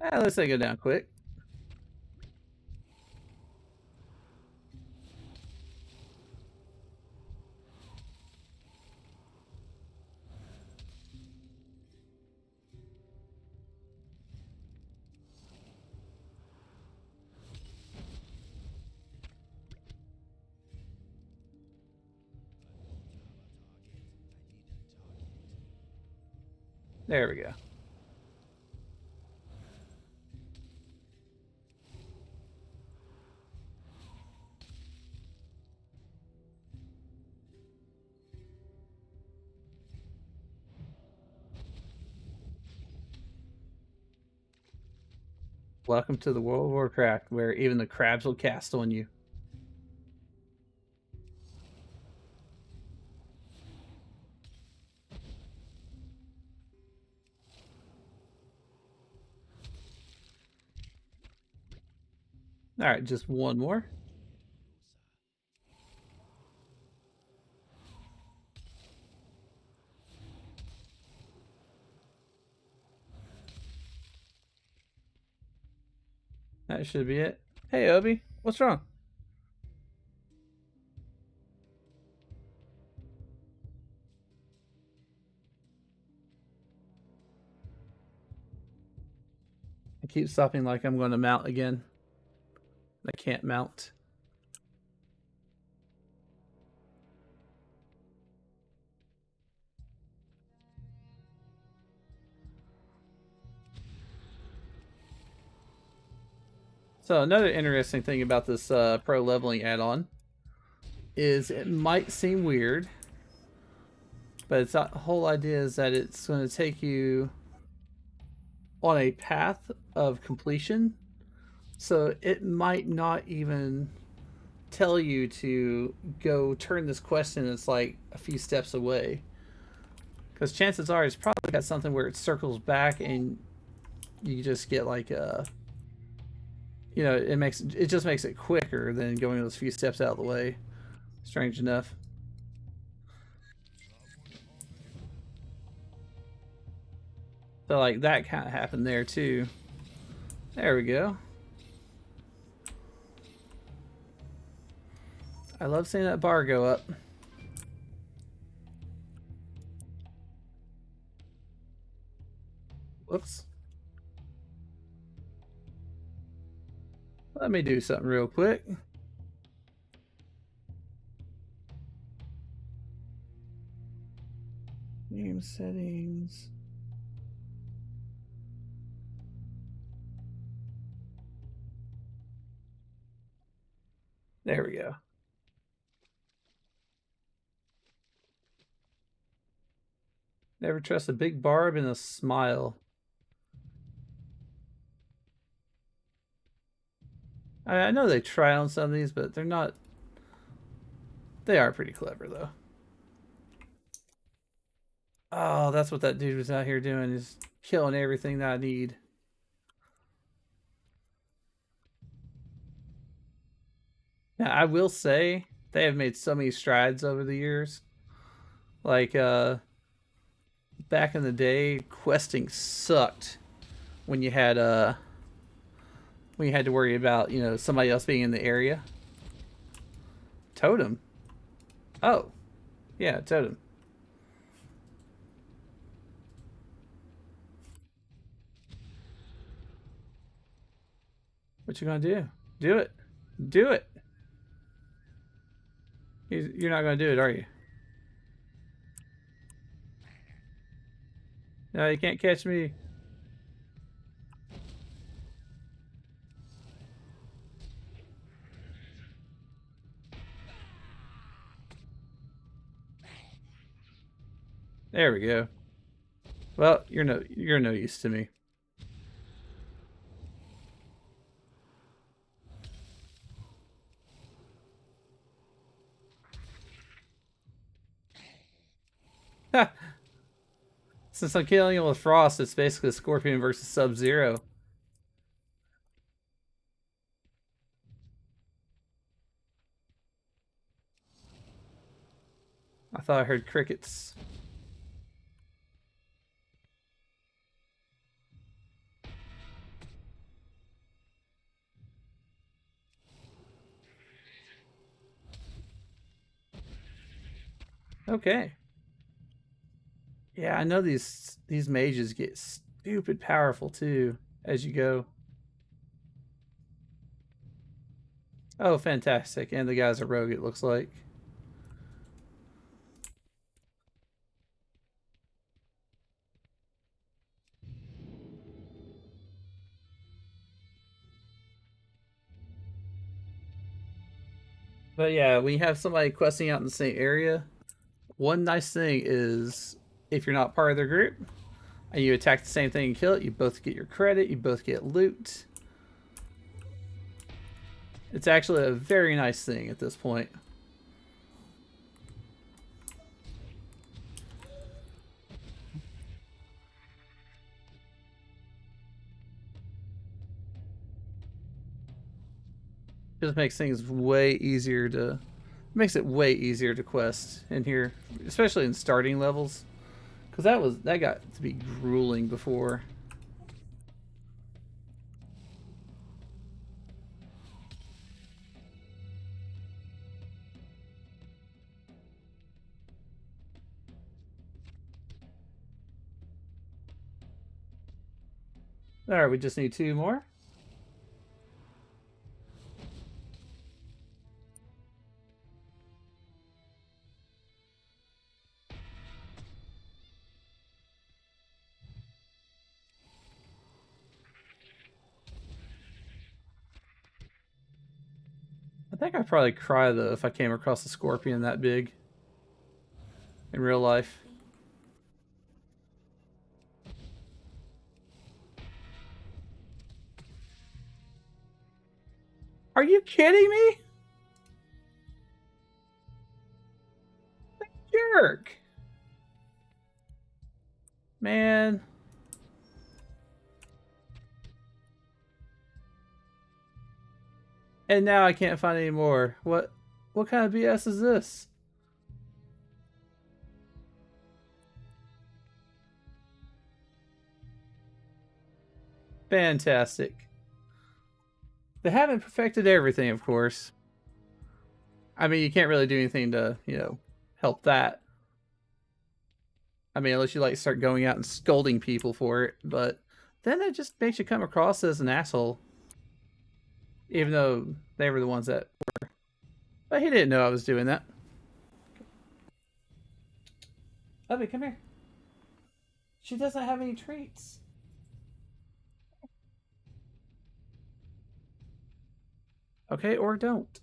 Let's go down quick. There we go. Welcome to the World of Warcraft, where even the crabs will cast on you. Alright, just one more. That should be it. Hey, Obi, what's wrong? I keep stopping like I'm going to mount again. I can't mount. So another interesting thing about this pro leveling add-on is it might seem weird, but it's the whole idea is that it's going to take you on a path of completion. So it might not even tell you to go turn this quest in. It's like a few steps away. Because chances are it's probably got something where it circles back and you just get like a, you know, it just makes it quicker than going those few steps out of the way. Strange enough. So like that kind of happened there too. There we go. I love seeing that bar go up. Whoops. Let me do something real quick. Game settings. There we go. Never trust a big barb and a smile. I know they try on some of these, but they're not. They are pretty clever, though. Oh, that's what that dude was out here doing, is killing everything that I need. Now, I will say, they have made so many strides over the years. Like, back in the day, questing sucked when you had to worry about, you know, somebody else being in the area. Totem. Oh. Yeah, totem. What you gonna do? Do it. Do it. You're not gonna do it, are you? No, you can't catch me. There we go. Well, you're no use to me. Since I'm killing him with frost, it's basically Scorpion versus Sub-Zero. I thought I heard crickets. Okay. Yeah, I know these mages get stupid powerful too as you go. Oh, fantastic. And the guy's a rogue, it looks like. But yeah, when you have somebody questing out in the same area, one nice thing is if you're not part of their group and you attack the same thing and kill it, you both get your credit, you both get loot. It's actually a very nice thing at this point. Just makes things way easier to makes it way easier to quest in here, especially in starting levels, because that got to be grueling before. Alright, we just need 2 more. I think I'd probably cry though if I came across a scorpion that big in real life. Are you kidding me? Jerk! Man. And now I can't find any more. What kind of BS is this? Fantastic. They haven't perfected everything, of course. I mean, you can't really do anything to, help that. I mean, unless you like start going out and scolding people for it, but then it just makes you come across as an asshole. Even though they were the ones that were. But he didn't know I was doing that. Obi, come here. She doesn't have any treats. Okay, or don't.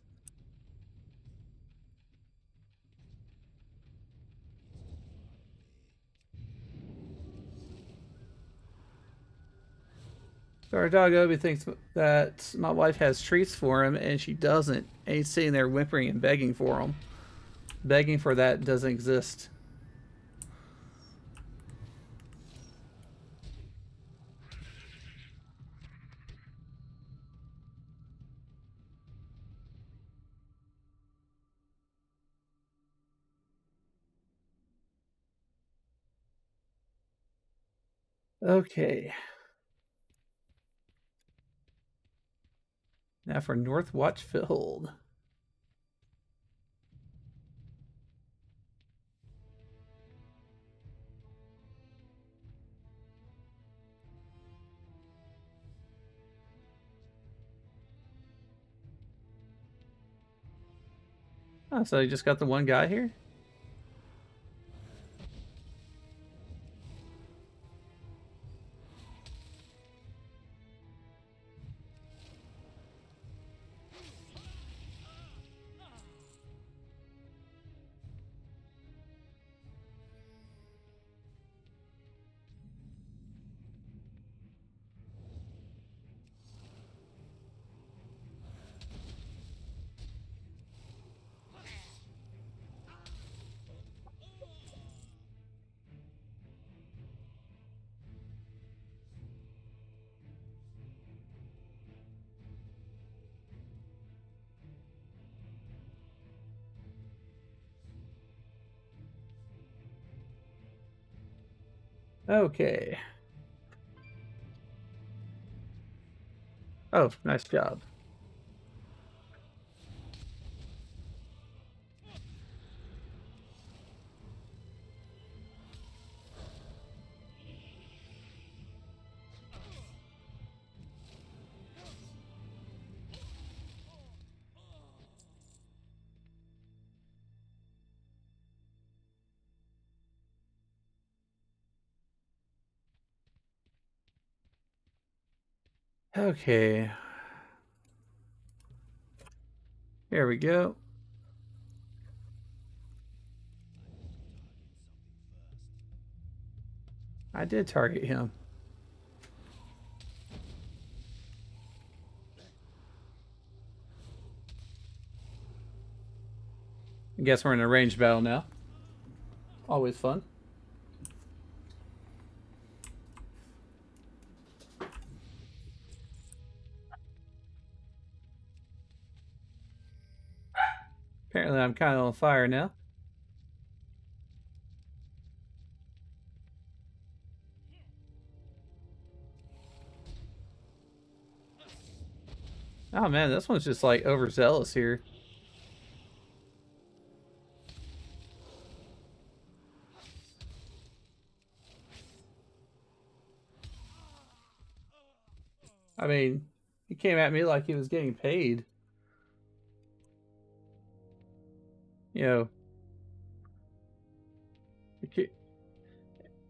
So our dog Obi thinks that my wife has treats for him, and she doesn't. And he's sitting there whimpering and begging for them. Begging for that doesn't exist. Okay. Now for North Watchfield. Oh, so you just got the one guy here? Okay. Oh, nice job. Okay. Here we go. I did target him. I guess we're in a ranged battle now. Always fun. Apparently I'm kind of on fire now. Oh man, this one's just like overzealous here. I mean, he came at me like he was getting paid. You know,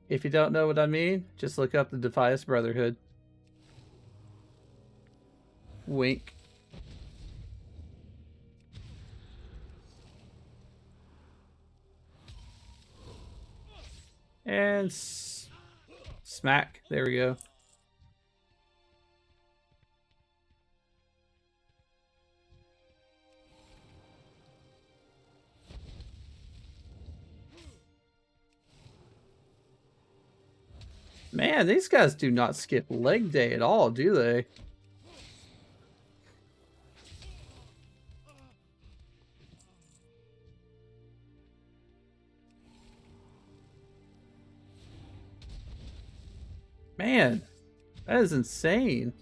if you don't know what I mean, just look up the Defias Brotherhood. Wink. And smack. There we go. Man, these guys do not skip leg day at all, do they? Man, that is insane.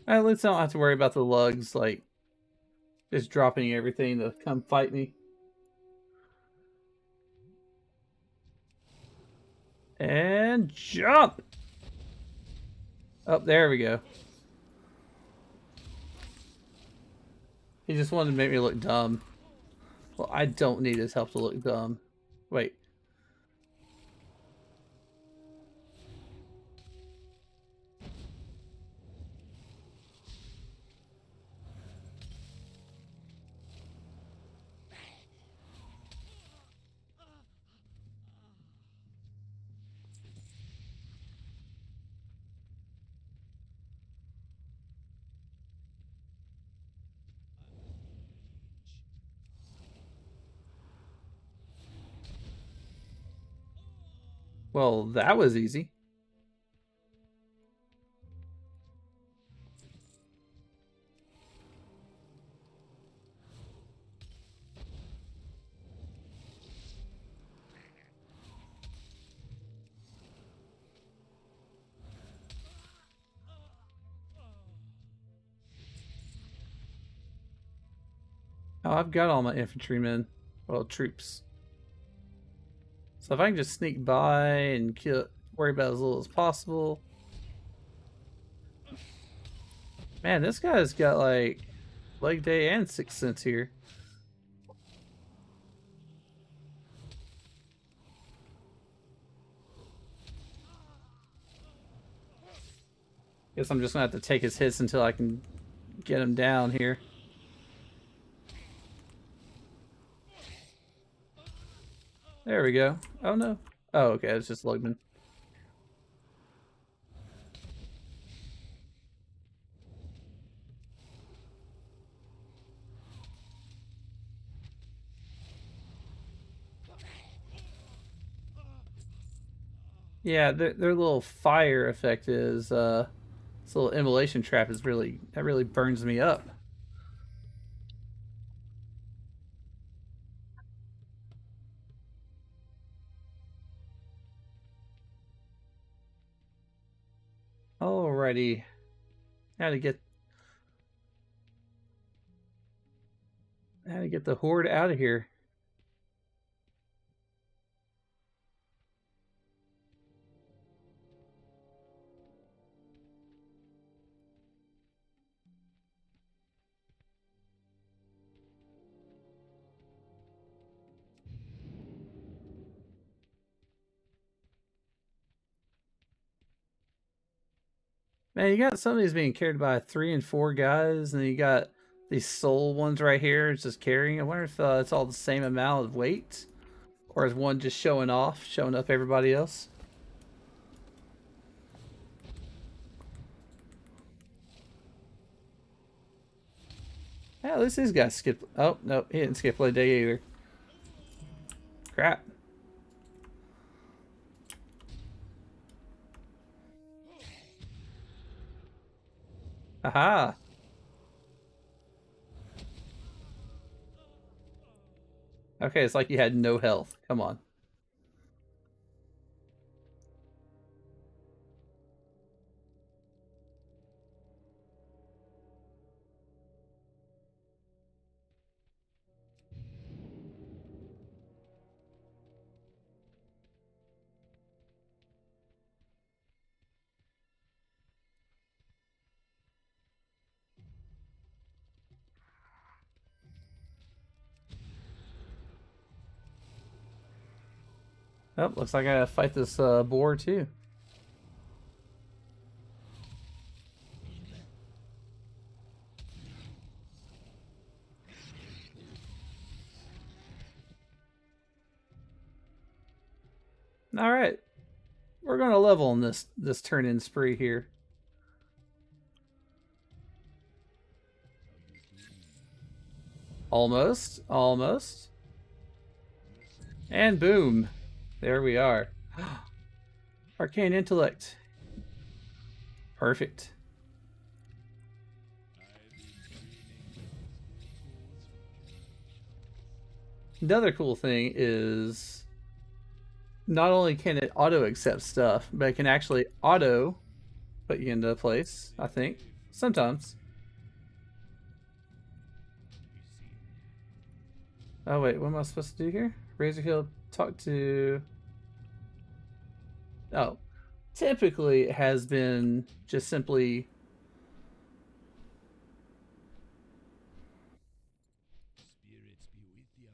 At least I don't have to worry about the lugs, like, just dropping everything to come fight me. And jump! Oh, there we go. He just wanted to make me look dumb. Well, I don't need his help to look dumb. Wait. Well, that was easy. Oh, I've got all my infantrymen. Well, troops. So if I can just sneak by and worry about as little as possible. Man, this guy's got like leg day and 6th sense here. Guess I'm just gonna have to take his hits until I can get him down here. There we go. Oh no. Oh, okay, it's just Lugman. Yeah, their little fire effect is this little immolation trap is really burns me up. Alrighty. How to get the horde out of here. Man, you got some of these being carried by 3 and 4 guys, and then you got these soul ones right here just carrying. I wonder if it's all the same amount of weight, or is one just showing off, showing up everybody else? Yeah, at least these guys skipped. Oh, no, he didn't skip leg day either. Crap. Aha. Okay, it's like you had no health. Come on. Oh, looks like I gotta fight this boar too. All right, we're gonna level in this turn-in spree here. Almost, almost, and boom, there we are. Arcane intellect, perfect. Another cool thing is not only can it auto accept stuff, but it can actually auto put you into place, I think. Sometimes. Oh wait, what am I supposed to do here? Razor Hill, talk to... Oh. Typically it has been just simply... Spirits be with ya,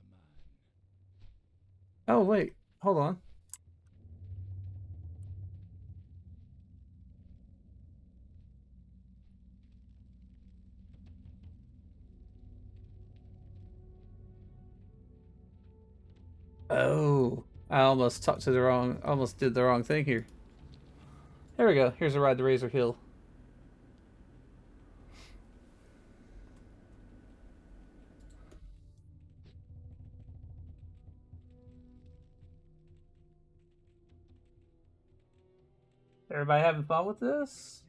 man. Oh wait, hold on. Oh, I almost talked to the wrong, almost did the wrong thing here. There we go. Here's a ride to Razor Hill. Everybody having fun with this?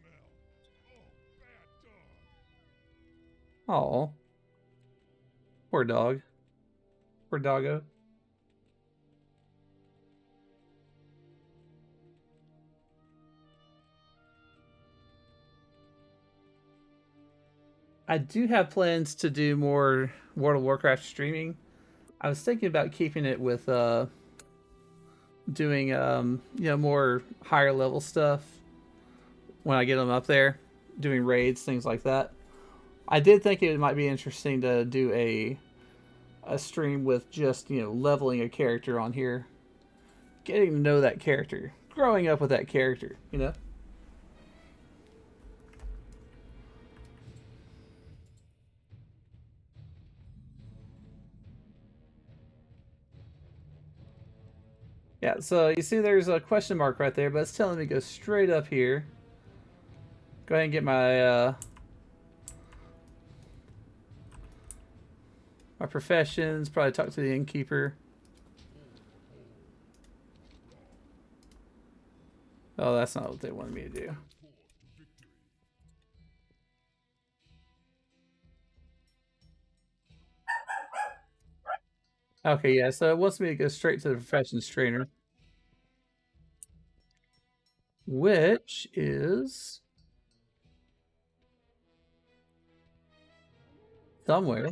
Oh, poor dog. Poor doggo. I do have plans to do more World of Warcraft streaming. I was thinking about keeping it with doing more higher level stuff when I get them up there, doing raids, things like that. I did think it might be interesting to do a stream with just leveling a character on here, getting to know that character, growing up with that character. Yeah, so you see there's a question mark right there, but it's telling me to go straight up here. Go ahead and get my professions, probably talk to the innkeeper. Oh, that's not what they wanted me to do. Okay, yeah, so it wants me to go straight to the professions trainer. Which is somewhere.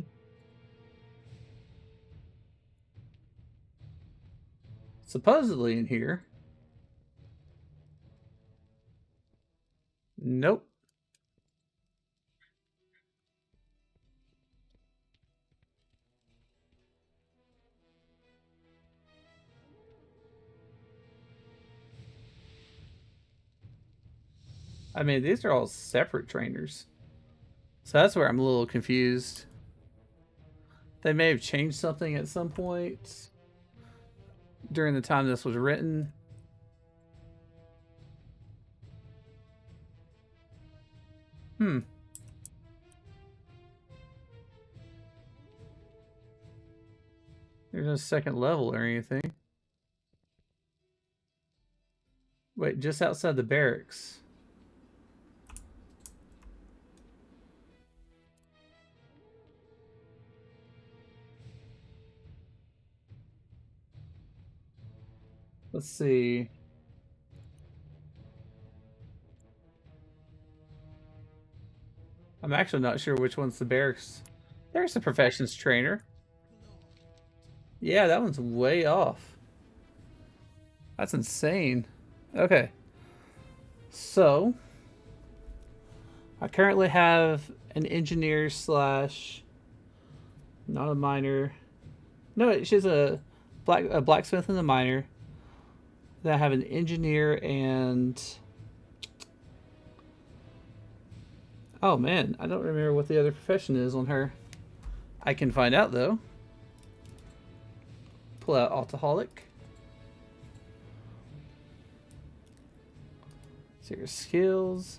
Supposedly in here. Nope. I mean, these are all separate trainers. So that's where I'm a little confused. They may have changed something at some point during the time this was written. Hmm. There's no second level or anything. Wait, just outside the barracks. Let's see. I'm actually not sure which one's the barracks. There's the professions trainer. Yeah, that one's way off. That's insane. Okay. So, I currently have an engineer slash, not a miner. No, she's a blacksmith and a miner. Then I have an engineer and. Oh man, I don't remember what the other profession is on her. I can find out though. Pull out Alcoholic. See your skills.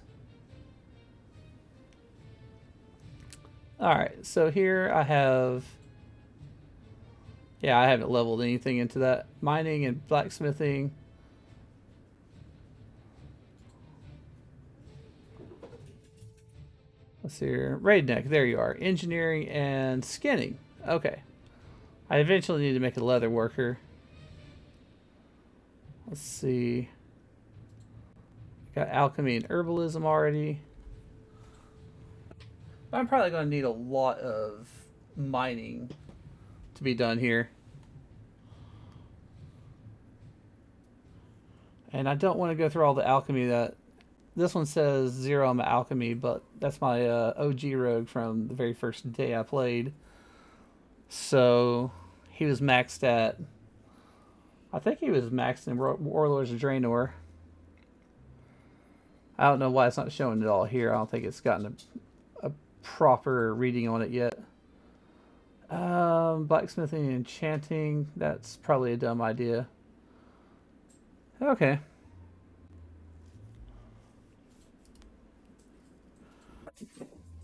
Alright, so here I have. Yeah, I haven't leveled anything into that. Mining and blacksmithing. Let's see here. Raidneck, there you are. Engineering and skinning. Okay. I eventually need to make a leather worker. Let's see. Got alchemy and herbalism already. I'm probably going to need a lot of mining to be done here. And I don't want to go through all the alchemy that... This one says 0 on my alchemy, but that's my OG rogue from the very first day I played. So he was maxed at... I think he was maxed in Warlords of Draenor. I don't know why it's not showing it all here. I don't think it's gotten a proper reading on it yet. Blacksmithing and enchanting. That's probably a dumb idea. Okay.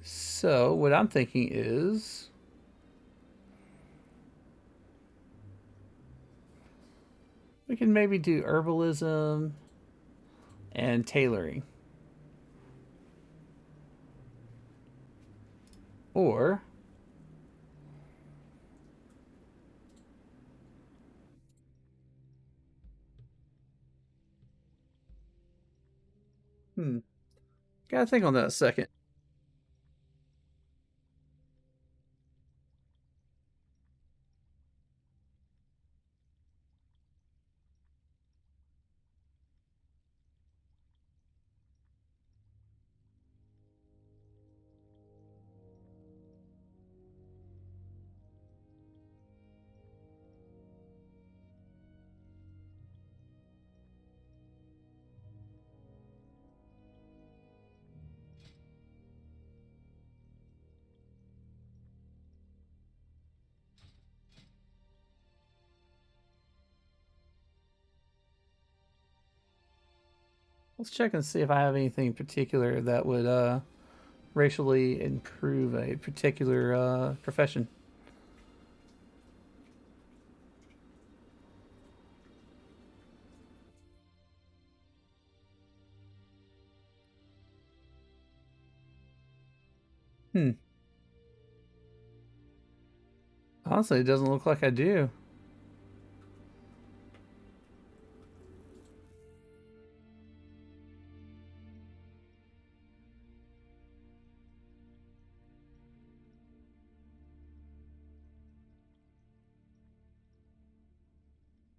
So what I'm thinking is... we can maybe do herbalism and tailoring. Or gotta think on that a second. Let's check and see if I have anything particular that would racially improve a particular profession. Honestly, it doesn't look like I do.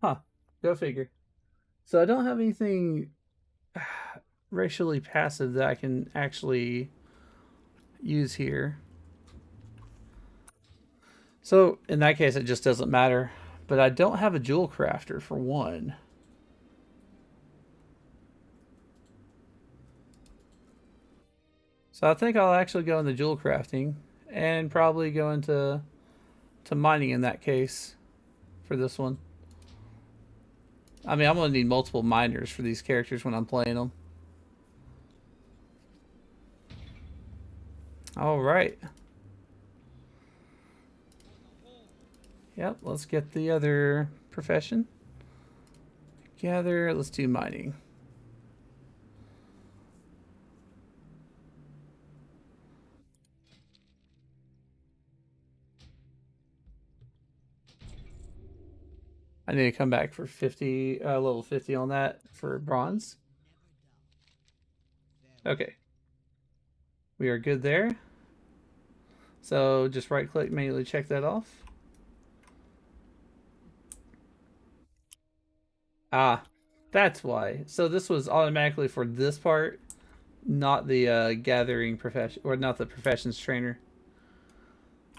Huh. Go figure. So I don't have anything racially passive that I can actually use here. So in that case, it just doesn't matter. But I don't have a jewel crafter for one. So I think I'll actually go into jewel crafting and probably go into mining in that case for this one. I mean, I'm going to need multiple miners for these characters when I'm playing them. All right. Yep, let's get the other profession. Gather, let's do mining. I need to come back for 50, level 50 on that for bronze. Okay. We are good there. So just right click, manually check that off. Ah, that's why. So this was automatically for this part, not the gathering profession, or not the professions trainer.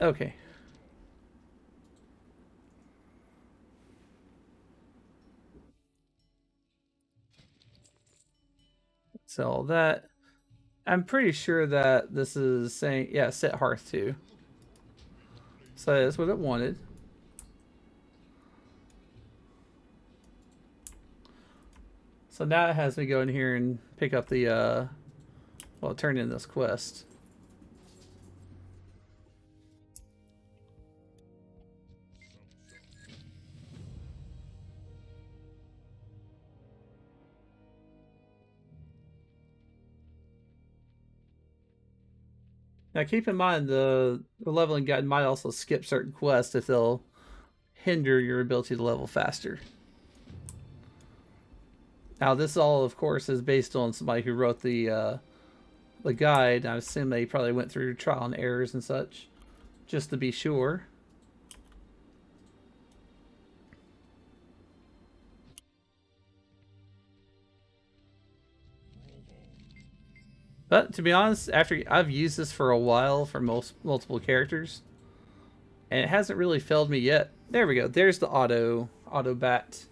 Okay. So all that. I'm pretty sure that this is saying, yeah, set hearth to. So that's what it wanted. So now it has me go in here and pick up the, well, turn in this quest. Now keep in mind the leveling guide might also skip certain quests if they'll hinder your ability to level faster. Now this all, of course, is based on somebody who wrote the guide. I assume they probably went through trial and errors and such, just to be sure. But to be honest, after I've used this for a while for multiple characters, and it hasn't really failed me yet. There we go. There's the auto bat.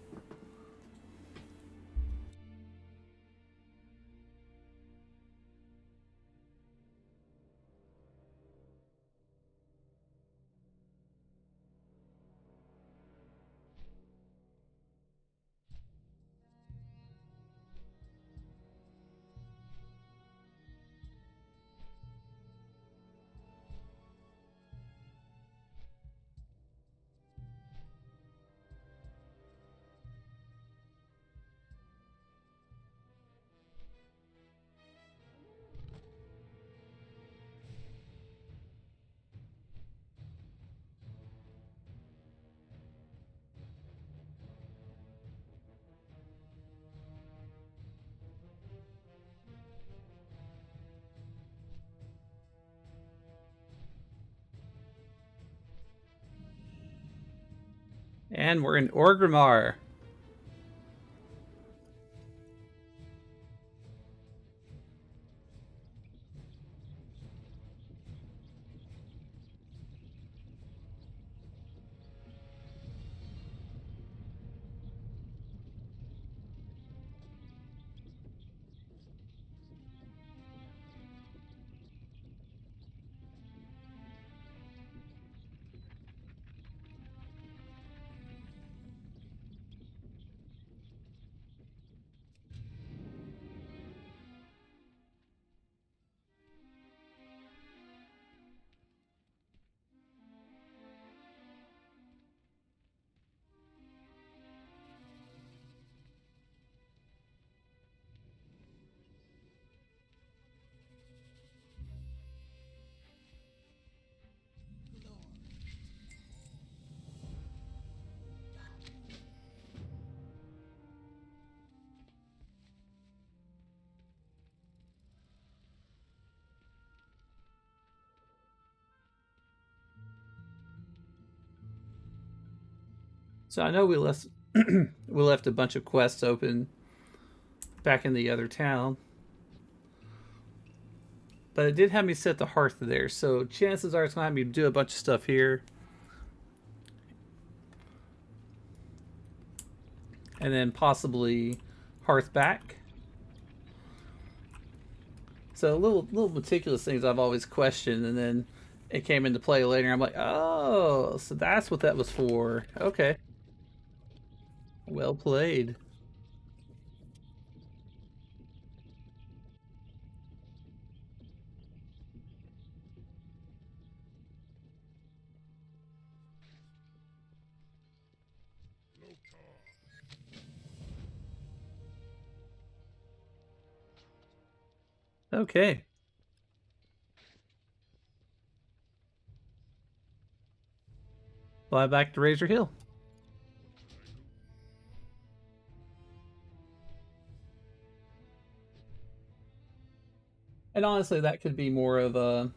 And we're in Orgrimmar. So I know we left we left a bunch of quests open back in the other town. But it did have me set the hearth there, so chances are it's gonna have me do a bunch of stuff here. And then possibly hearth back. So little meticulous things I've always questioned, and then it came into play later. I'm like, oh, so that's what that was for. Okay. Well played. Okay. Fly back to Razor Hill. And honestly, that could be more of a.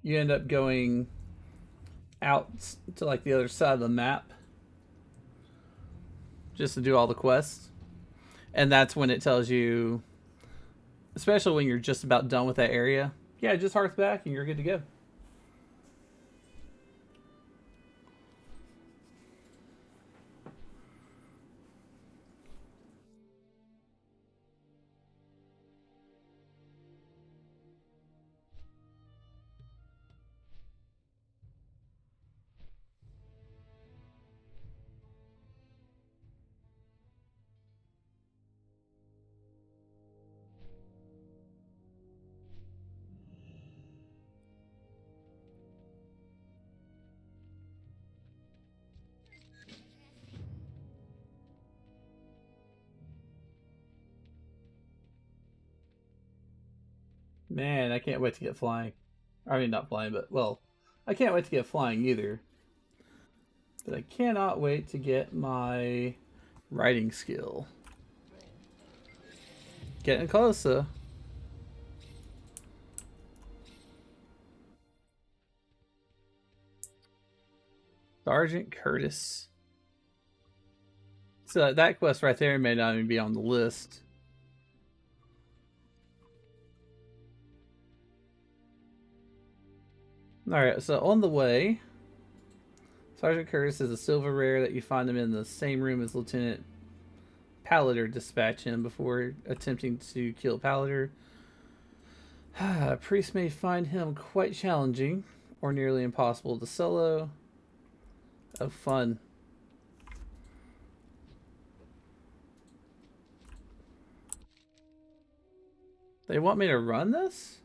You end up going out to like the other side of the map just to do all the quests. And that's when it tells you, especially when you're just about done with that area, yeah, just hearth back and you're good to go. Man, I can't wait to get flying. I mean, not flying, but, well, I can't wait to get flying either. But I cannot wait to get my riding skill. Getting closer. Sergeant Curtis. So that quest right there may not even be on the list. Alright, so on the way, Sergeant Curtis is a silver rare that you find him in the same room as Lieutenant Pallader. Dispatch him before attempting to kill Pallader. Priest may find him quite challenging or nearly impossible to solo. Oh, fun. They want me to run this?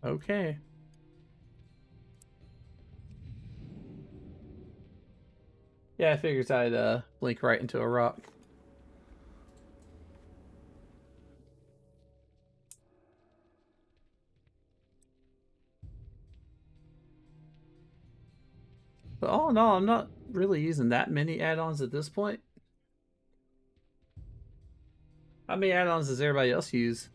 Okay. Yeah, I figured I'd blink right into a rock. But all in all, I'm not really using that many add-ons at this point. How many add-ons does everybody else use?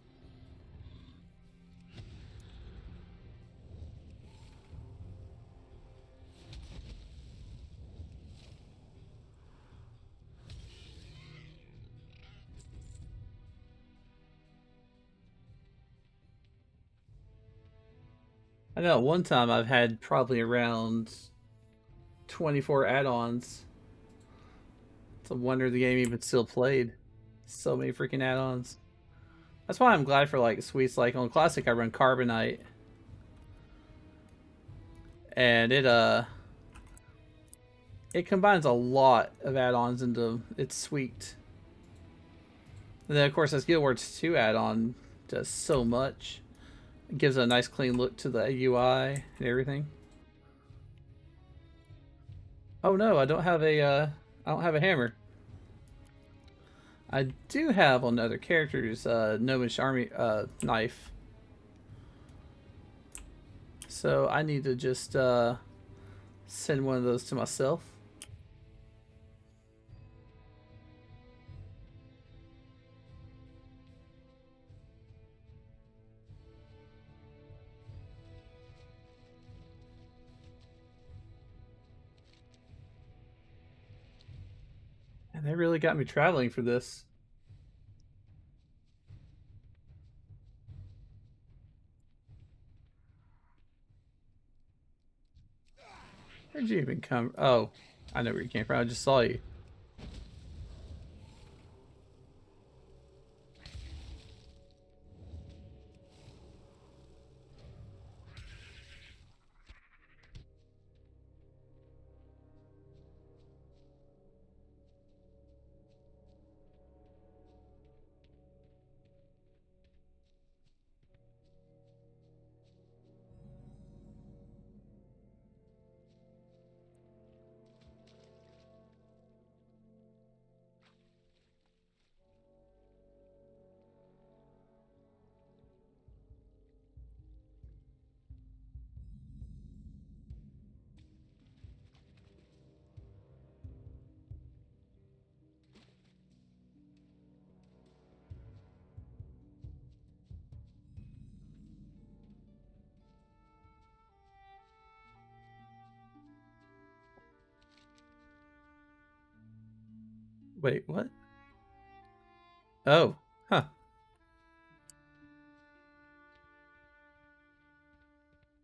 I know at one time I've had probably around 24 add-ons. It's a wonder the game even still played. So many freaking add-ons. That's why I'm glad for like suites like on Classic I run Carbonite. And it combines a lot of add-ons into its suite. And then of course this Guild Wars 2 add-on does so much. It gives a nice clean look to the UI and everything. Oh no, I don't have a hammer. I do have on other characters Gnomish army knife. So I need to just send one of those to myself. And they really got me traveling for this. Where'd you even come? Oh, I know where you came from. I just saw you. Wait, what? Oh, huh.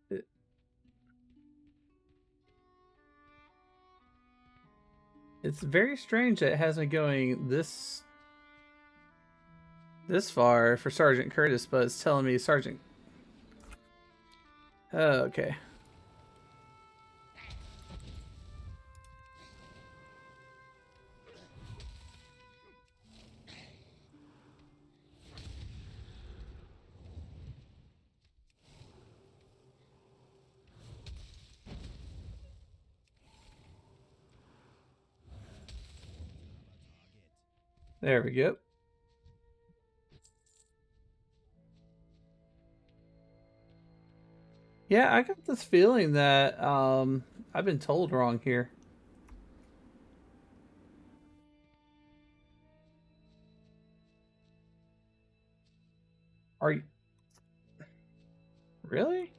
It, it's very strange that it has me going this far for Sergeant Curtis, but it's telling me Sergeant. Oh, okay. There we go. Yeah, I got this feeling that I've been told wrong here. Are you really?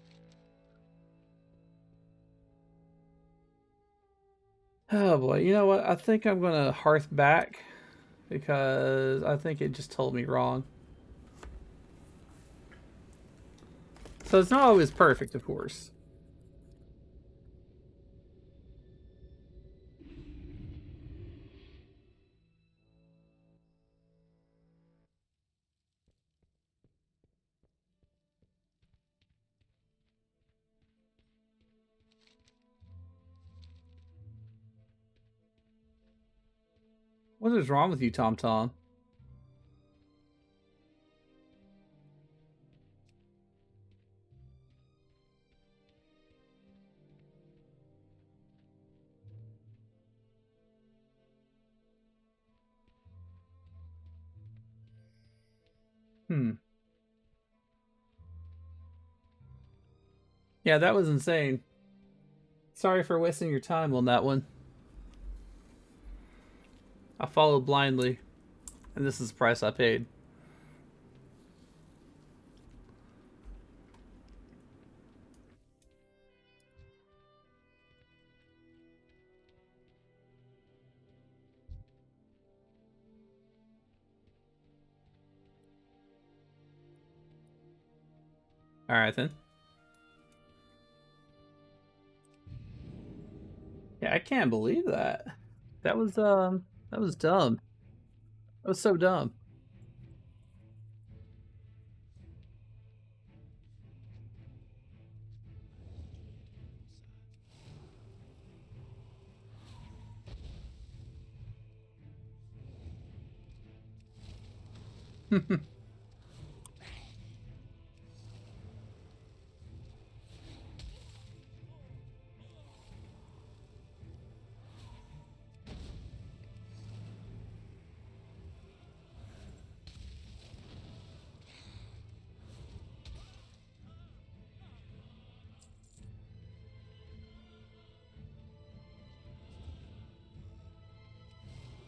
Oh boy, you know what? I think I'm gonna hearth back because I think it just told me wrong. So it's not always perfect, of course. What is wrong with you, Tom Tom? Hmm. Yeah, that was insane. Sorry for wasting your time on that one. I followed blindly, and this is the price I paid. All right then. Yeah, I can't believe that. That was dumb. That was so dumb.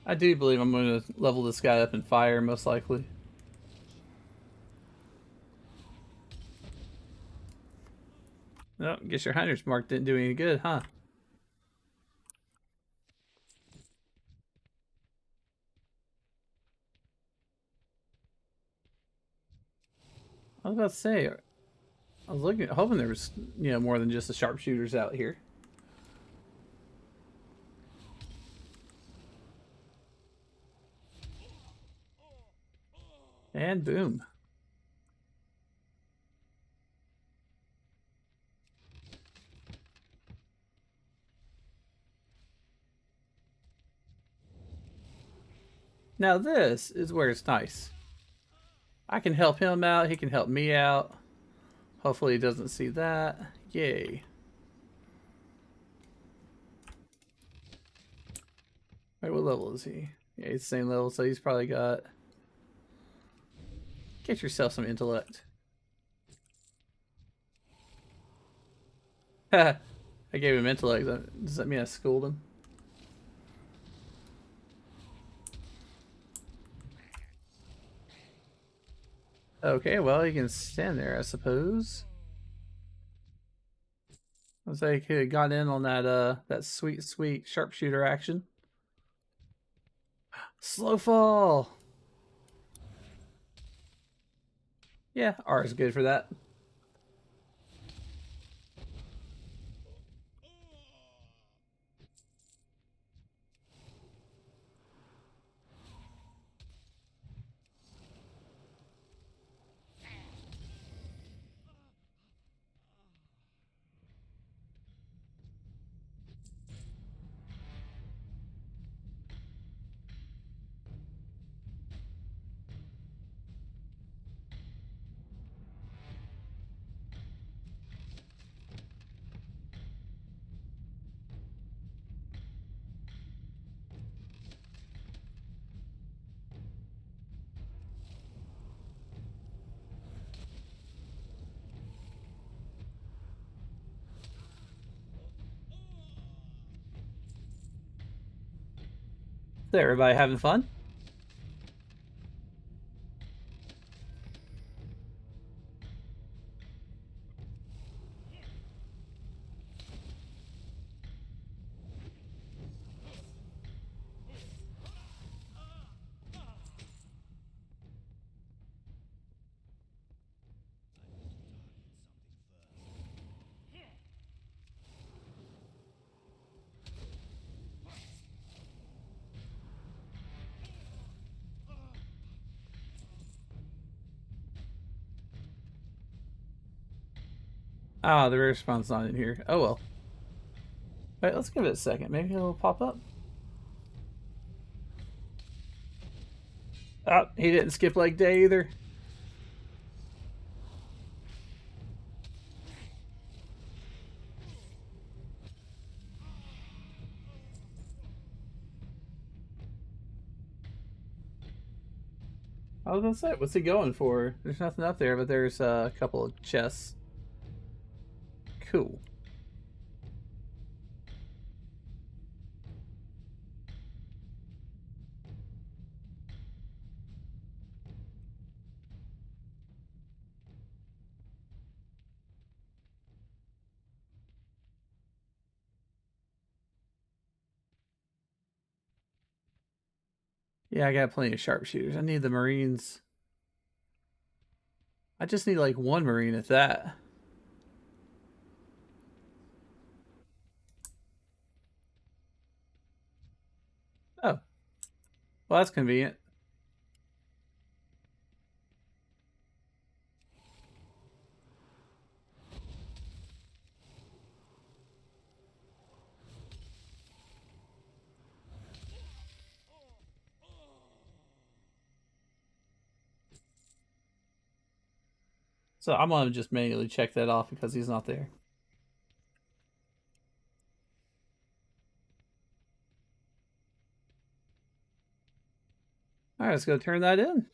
I do believe I'm going to level this guy up in fire, most likely. No, guess your hunter's mark didn't do any good, huh? I was about to say, I was looking, hoping there was, more than just the sharpshooters out here. And boom. Now this is where it's nice. I can help him out, he can help me out. Hopefully he doesn't see that. Yay. Wait, what level is he? Yeah, he's the same level, so he's probably got... Get yourself some intellect. I gave him intellect. Does that mean I schooled him? Okay, well, he can stand there, I suppose. Looks like he could have got in on that sweet, sweet sharpshooter action. Slow fall! Yeah, R is good for that. Is everybody having fun? Ah, the rare spawn's not in here. Oh well. Wait, let's give it a second. Maybe it'll pop up. Oh, he didn't skip leg day either. I was gonna say, what's he going for? There's nothing up there, but there's a couple of chests. Cool. Yeah, I got plenty of sharpshooters. I need the Marines. I just need like one Marine at that. Oh, well, that's convenient. So I'm gonna just manually check that off because he's not there. All right, let's go turn that in.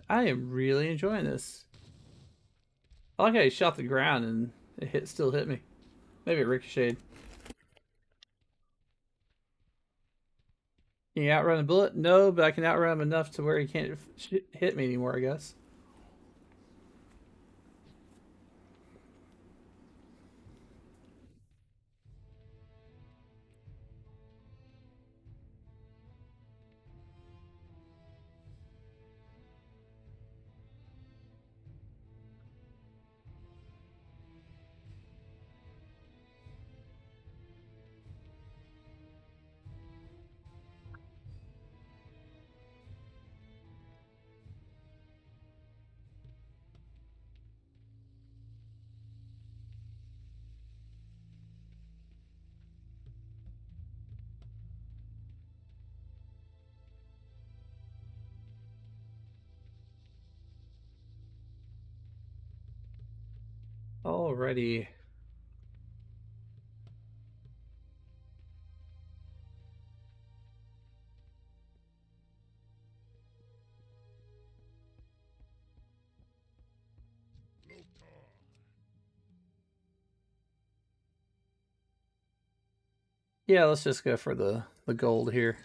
I am really enjoying this. I like how he shot the ground and still hit me. Maybe it ricocheted. Can you outrun a bullet? No, but I can outrun him enough to where he can't hit me anymore, I guess. Alrighty. Yeah, let's just go for the gold here.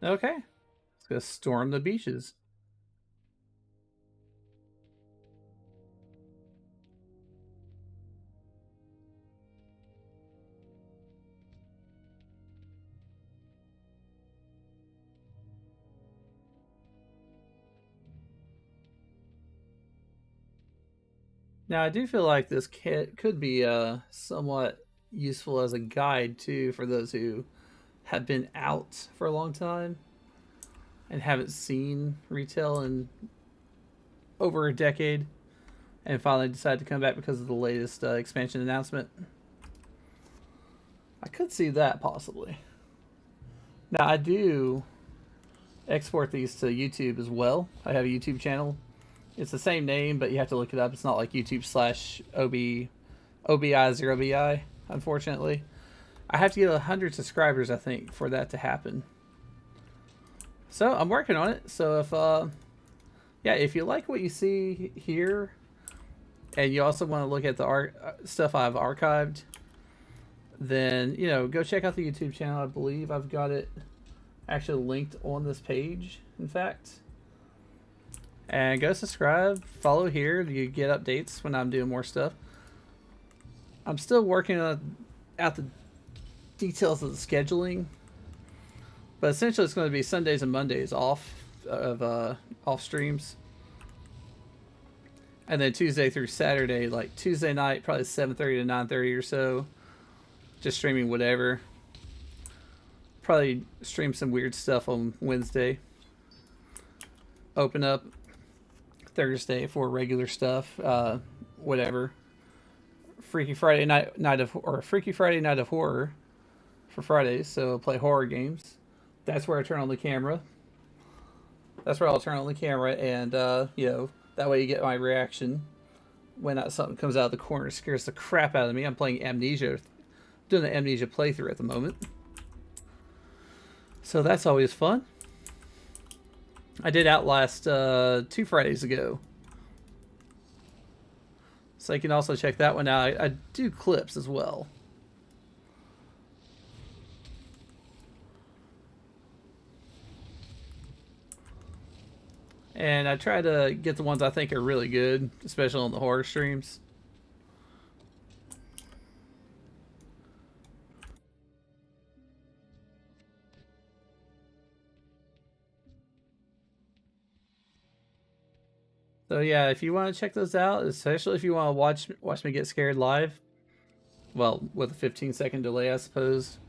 Okay. Let's go storm the beaches. Now, I do feel like this kit could be somewhat useful as a guide, too, for those who have been out for a long time and haven't seen retail in over a decade and finally decided to come back because of the latest expansion announcement. I could see that possibly. Now, I do export these to YouTube as well. I have a YouTube channel. It's the same name, but you have to look it up. It's not like YouTube/Obi-San OBI0BI, unfortunately. I have to get 100 subscribers, I think, for that to happen. So I'm working on it. So if yeah, if you like what you see here, and you also want to look at the stuff I've archived, then go check out the YouTube channel. I believe I've got it actually linked on this page, in fact. And go subscribe, follow here. You get updates when I'm doing more stuff. I'm still working out the details of the scheduling, but essentially it's going to be Sundays and Mondays off streams, and then Tuesday through Saturday, like Tuesday night, probably 7:30 to 9:30 or so, just streaming whatever. Probably stream some weird stuff on Wednesday. Open up Thursday for regular stuff, whatever. Freaky Friday night of horror for Fridays. So play horror games. That's where I turn on the camera. That's where I'll turn on the camera, and that way you get my reaction when something comes out of the corner, scares the crap out of me. I'm playing Amnesia, doing an Amnesia playthrough at the moment. So that's always fun. I did Outlast 2 Fridays ago. So you can also check that one out. I do clips as well. And I try to get the ones I think are really good, especially on the horror streams. So yeah, if you want to check those out, especially if you want to watch me get scared live, well, with a 15-second delay, I suppose,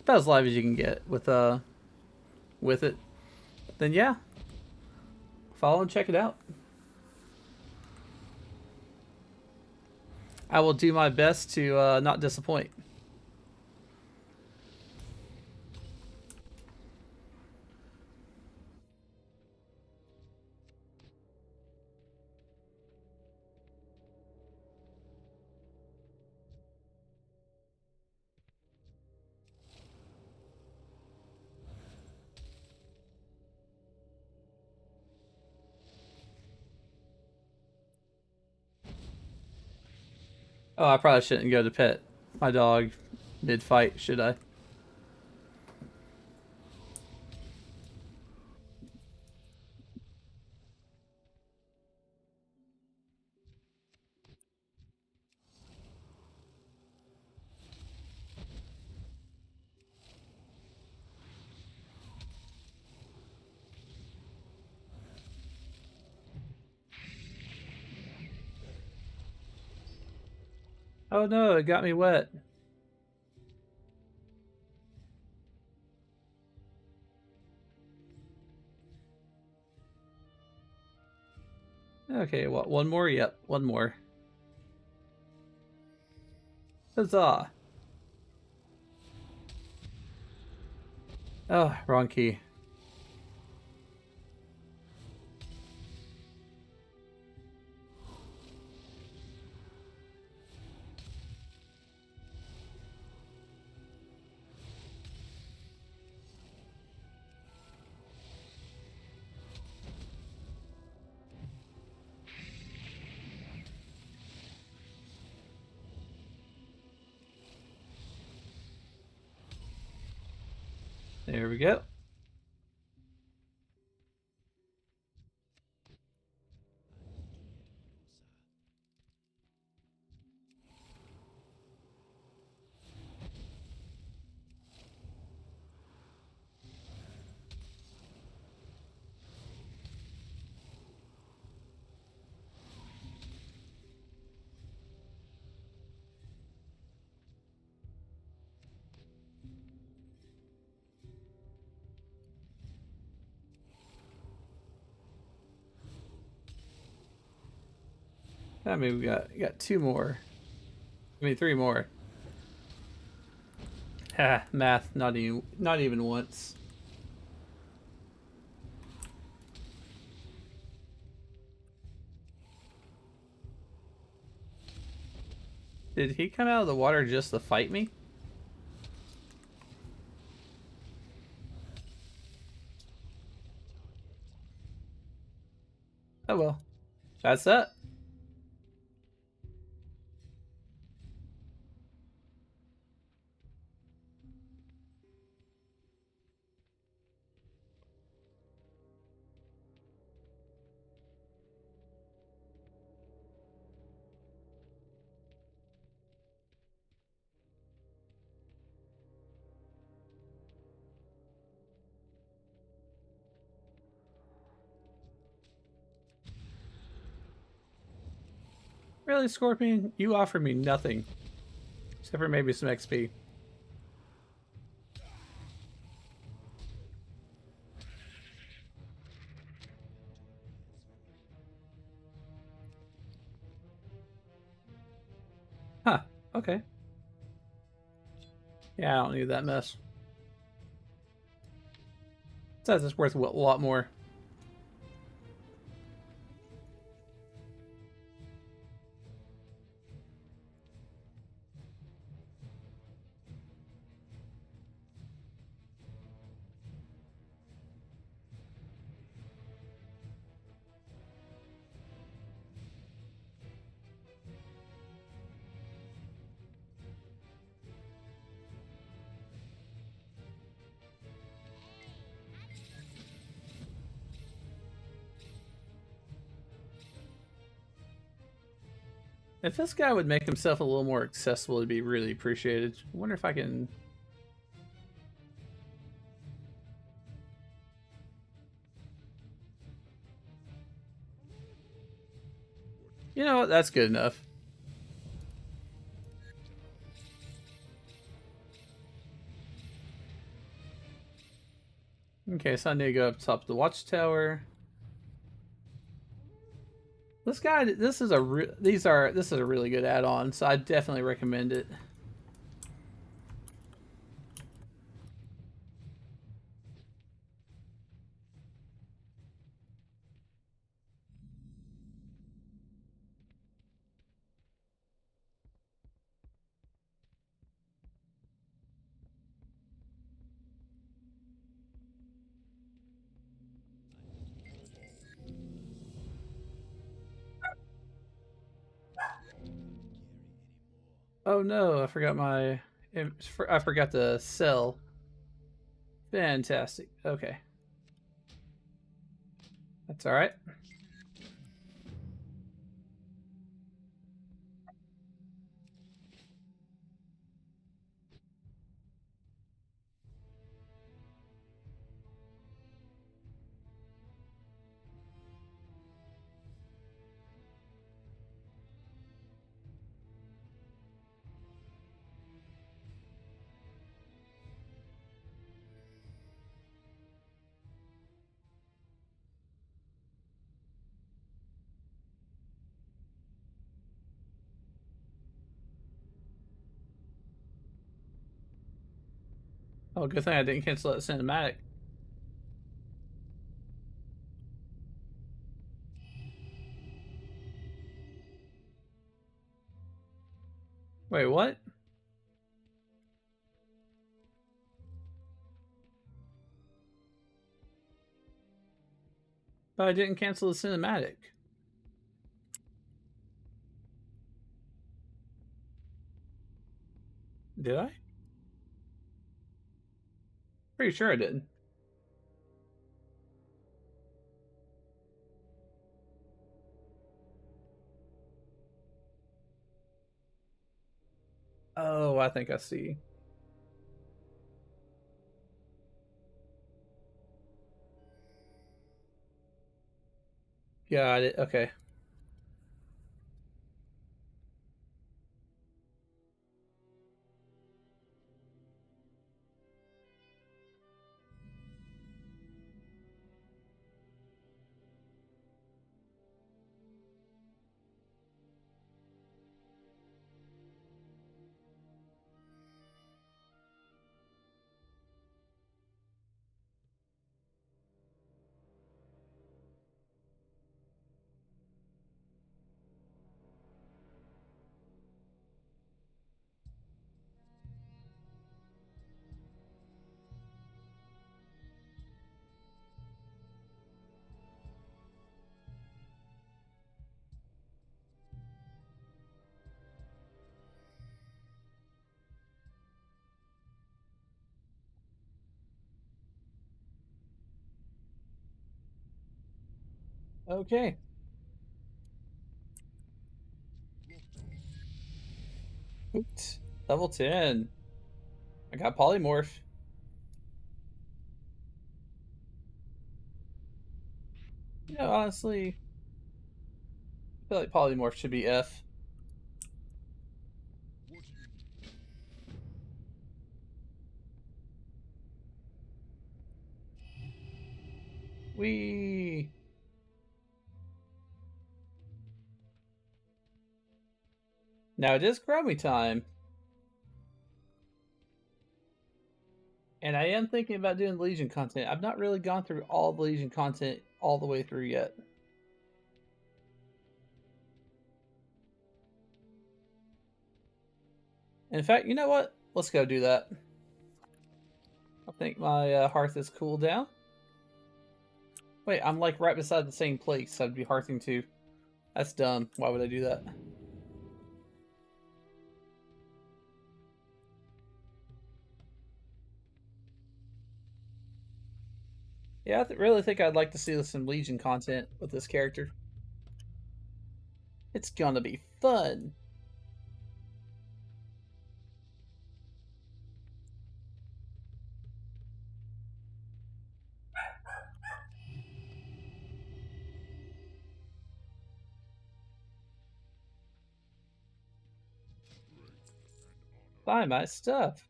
about as live as you can get with it, then yeah, follow and check it out. I will do my best to not disappoint. Oh, I probably shouldn't go to pet my dog mid-fight, should I? Oh no, it got me wet. Okay, what? One more? Yep, one more. Huzzah! Oh, wrong key. There we go. I mean, we got two more. I mean, three more. Ha, math, not even once. Did he come out of the water just to fight me? Oh well. That's that. Really, Scorpion? You offered me nothing. Except for maybe some XP. Huh. Okay. Yeah, I don't need that mess. Besides, it's worth a lot more. If this guy would make himself a little more accessible, it'd be really appreciated. I wonder if I can... You know what? That's good enough. Okay, so I need to go up top of the watchtower. This guy, this is a really good add-on, so I definitely recommend it. Oh no, I forgot my... I forgot to sell. Fantastic. Okay. That's alright. Oh, good thing I didn't cancel that cinematic. Wait, what? But I didn't cancel the cinematic. Did I? Pretty sure I didn't. Oh, I think I see. Got it. Okay. Okay. Hoot. Level 10. I got polymorph. You know, honestly, I feel like polymorph should be F. What do you Wee. Now it is Chromie time. And I am thinking about doing Legion content. I've not really gone through all the Legion content all the way through yet. In fact, you know what? Let's go do that. I think my hearth is cooled down. Wait, I'm like right beside the same place I'd be hearthing to. That's dumb. Why would I do that? Yeah, I really think I'd like to see some Legion content with this character. It's gonna be fun. Buy my stuff.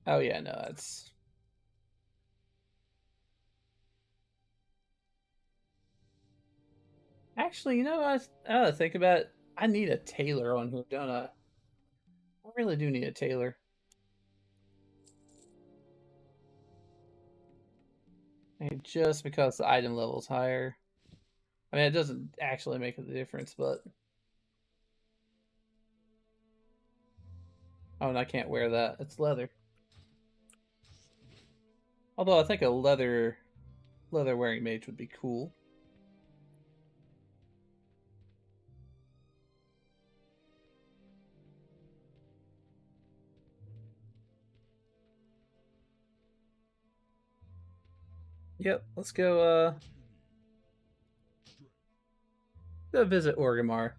Oh yeah, no, that's... Actually, you know, I think about it. I need a tailor on here, don't I? I really do need a tailor. And just because the item level's higher. I mean, it doesn't actually make a difference, but... Oh, and I can't wear that. It's leather. Although I think a leather wearing mage would be cool. Yep, let's go visit Orgrimmar.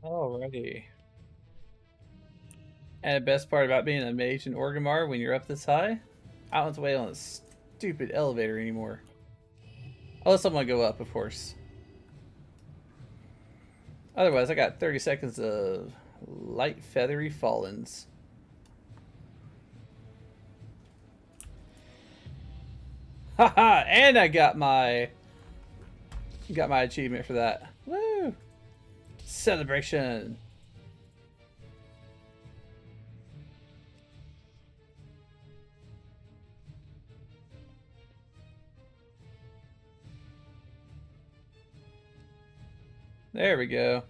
Alrighty. And the best part about being a mage in Orgrimmar when you're up this high, I don't have to wait on a stupid elevator anymore. Unless I'm gonna go up, of course. Otherwise, I got 30 seconds of light feathery fallens. Haha! And I got my achievement for that. Woo! Celebration. There we go.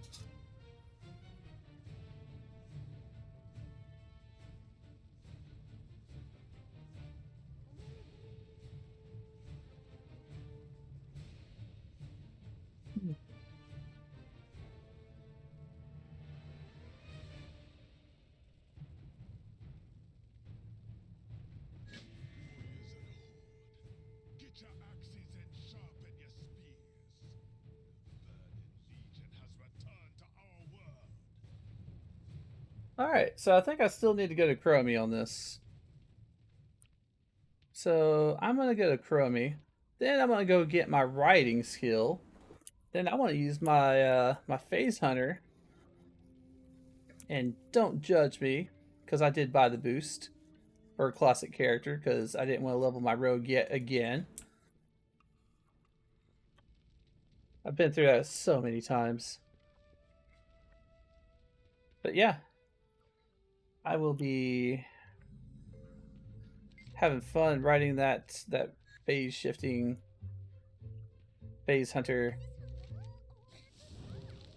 get your axes and sharpen your spears? Burning Legion has returned to our world. Alright, so I think I still need to go to Chromie on this. So I'm gonna go to Chromie. Then I'm gonna go get my riding skill. Then I want to use my my phase hunter And don't judge me, because I did buy the boost for a classic character, because I didn't want to level my rogue yet again. I've been through that so many times. But yeah, I will be having fun riding that phase shifting phase hunter.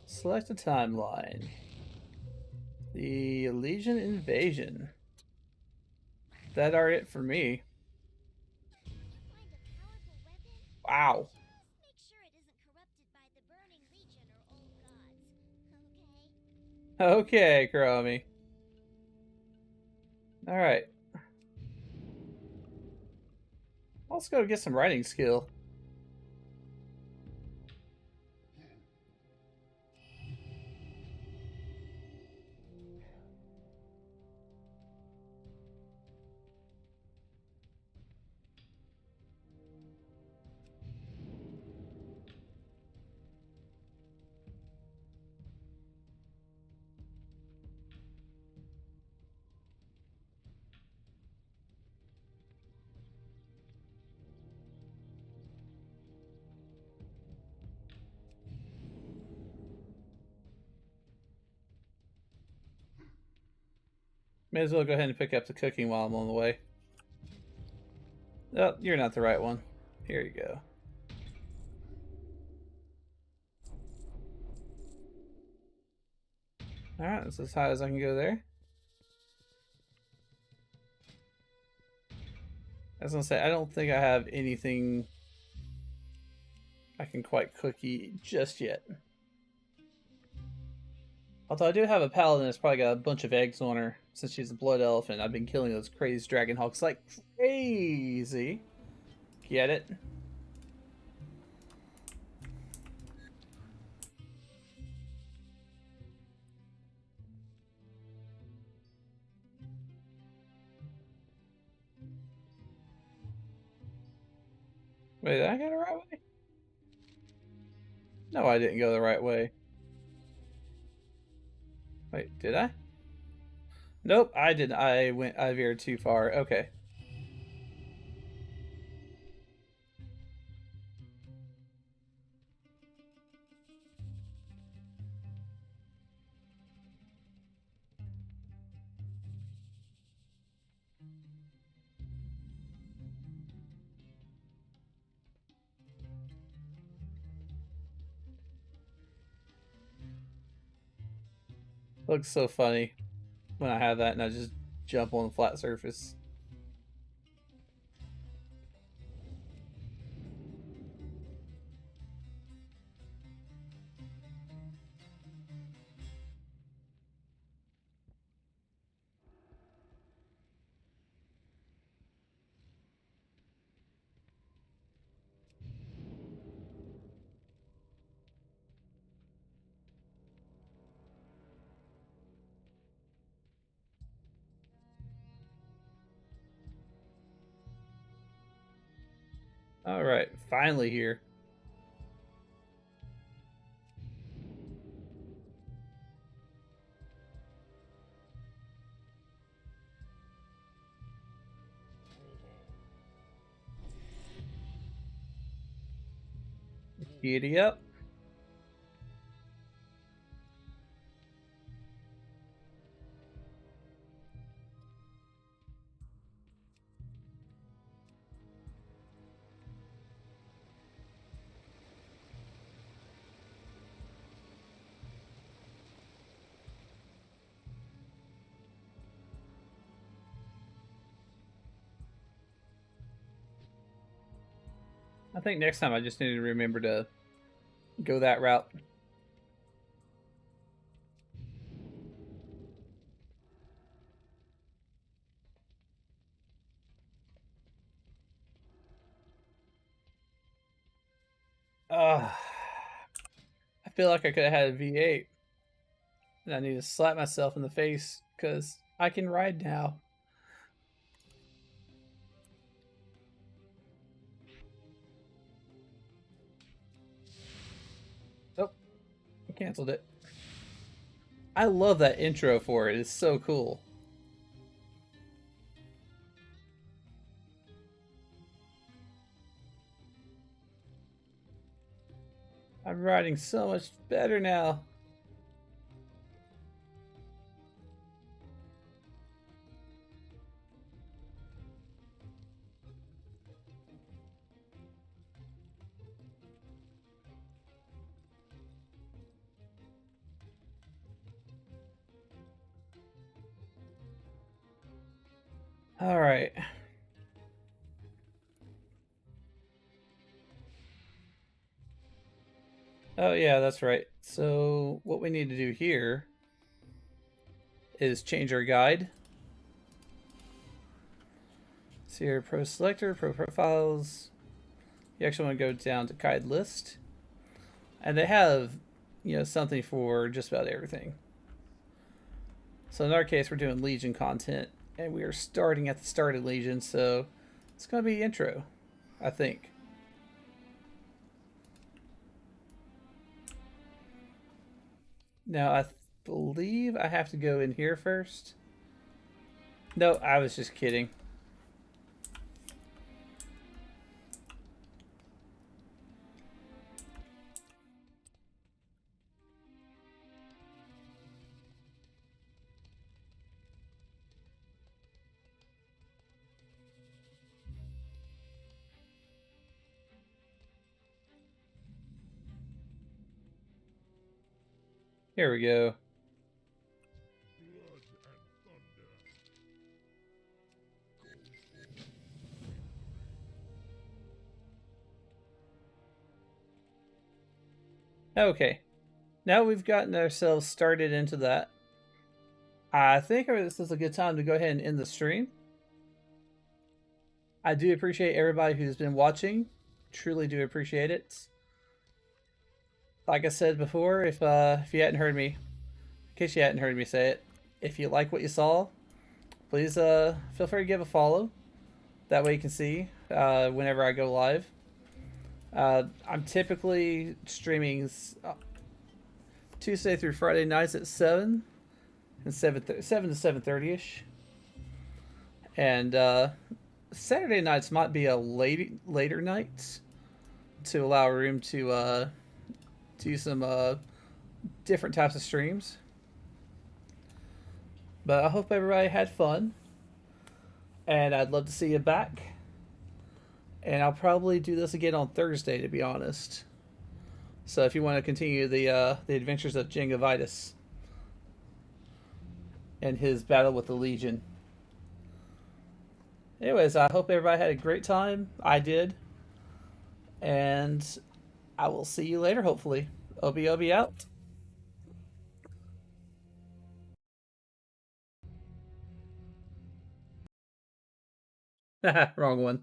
Select a timeline. The Legion Invasion. That are it for me. Find a powerful weapon? Wow. Just make sure it isn't corrupted by the Burning Legion or old gods. Okay? Okay, Kuromi. Alright. Let's go get some writing skill. May as well go ahead and pick up the cooking while I'm on the way. Oh, you're not the right one. Here you go. Alright, that's as high as I can go there. I was gonna say, I don't think I have anything I can quite cookie just yet. Although I do have a paladin that's probably got a bunch of eggs on her since she's a blood elf and I've been killing those crazed dragon hawks like crazy. Get it? Wait, did I go the right way? No, I didn't go the right way. Wait, did I? Nope, I didn't. I veered too far. Okay. Looks so funny when I have that and I just jump on the flat surface. Alright, finally here. Giddy up. I think next time I just need to remember to go that route. Ugh. I feel like I could have had a V8. And I need to slap myself in the face because I can ride now. Oh, I canceled it. I love that intro for it. It's so cool. I'm riding so much better now. All right. Oh yeah, that's right. So what we need to do here is change our guide. So here, Pro Selector, Pro Profiles. You actually want to go down to Guide List. And they have, something for just about everything. So in our case, we're doing Legion content, and we are starting at the start of Legion, so it's going to be intro, I think. Now, I believe I have to go in here first. No, I was just kidding. Here we go. Blood and thunder. Okay. Now we've gotten ourselves started into that. I think this is a good time to go ahead and end the stream. I do appreciate everybody who's been watching. Truly do appreciate it. Like I said before, if you hadn't heard me, in case you hadn't heard me say it, if you like what you saw, please feel free to give a follow. That way you can see whenever I go live. I'm typically streaming Tuesday through Friday nights at 7 and 7 to 7:30ish, and Saturday nights might be a later night to allow room to do some different types of streams. But I hope everybody had fun, and I'd love to see you back. And I'll probably do this again on Thursday, to be honest. So if you want to continue the Adventures of Jengavitus and his battle with the Legion. Anyways, I hope everybody had a great time. I did. And I will see you later, hopefully. Obi out. Wrong one.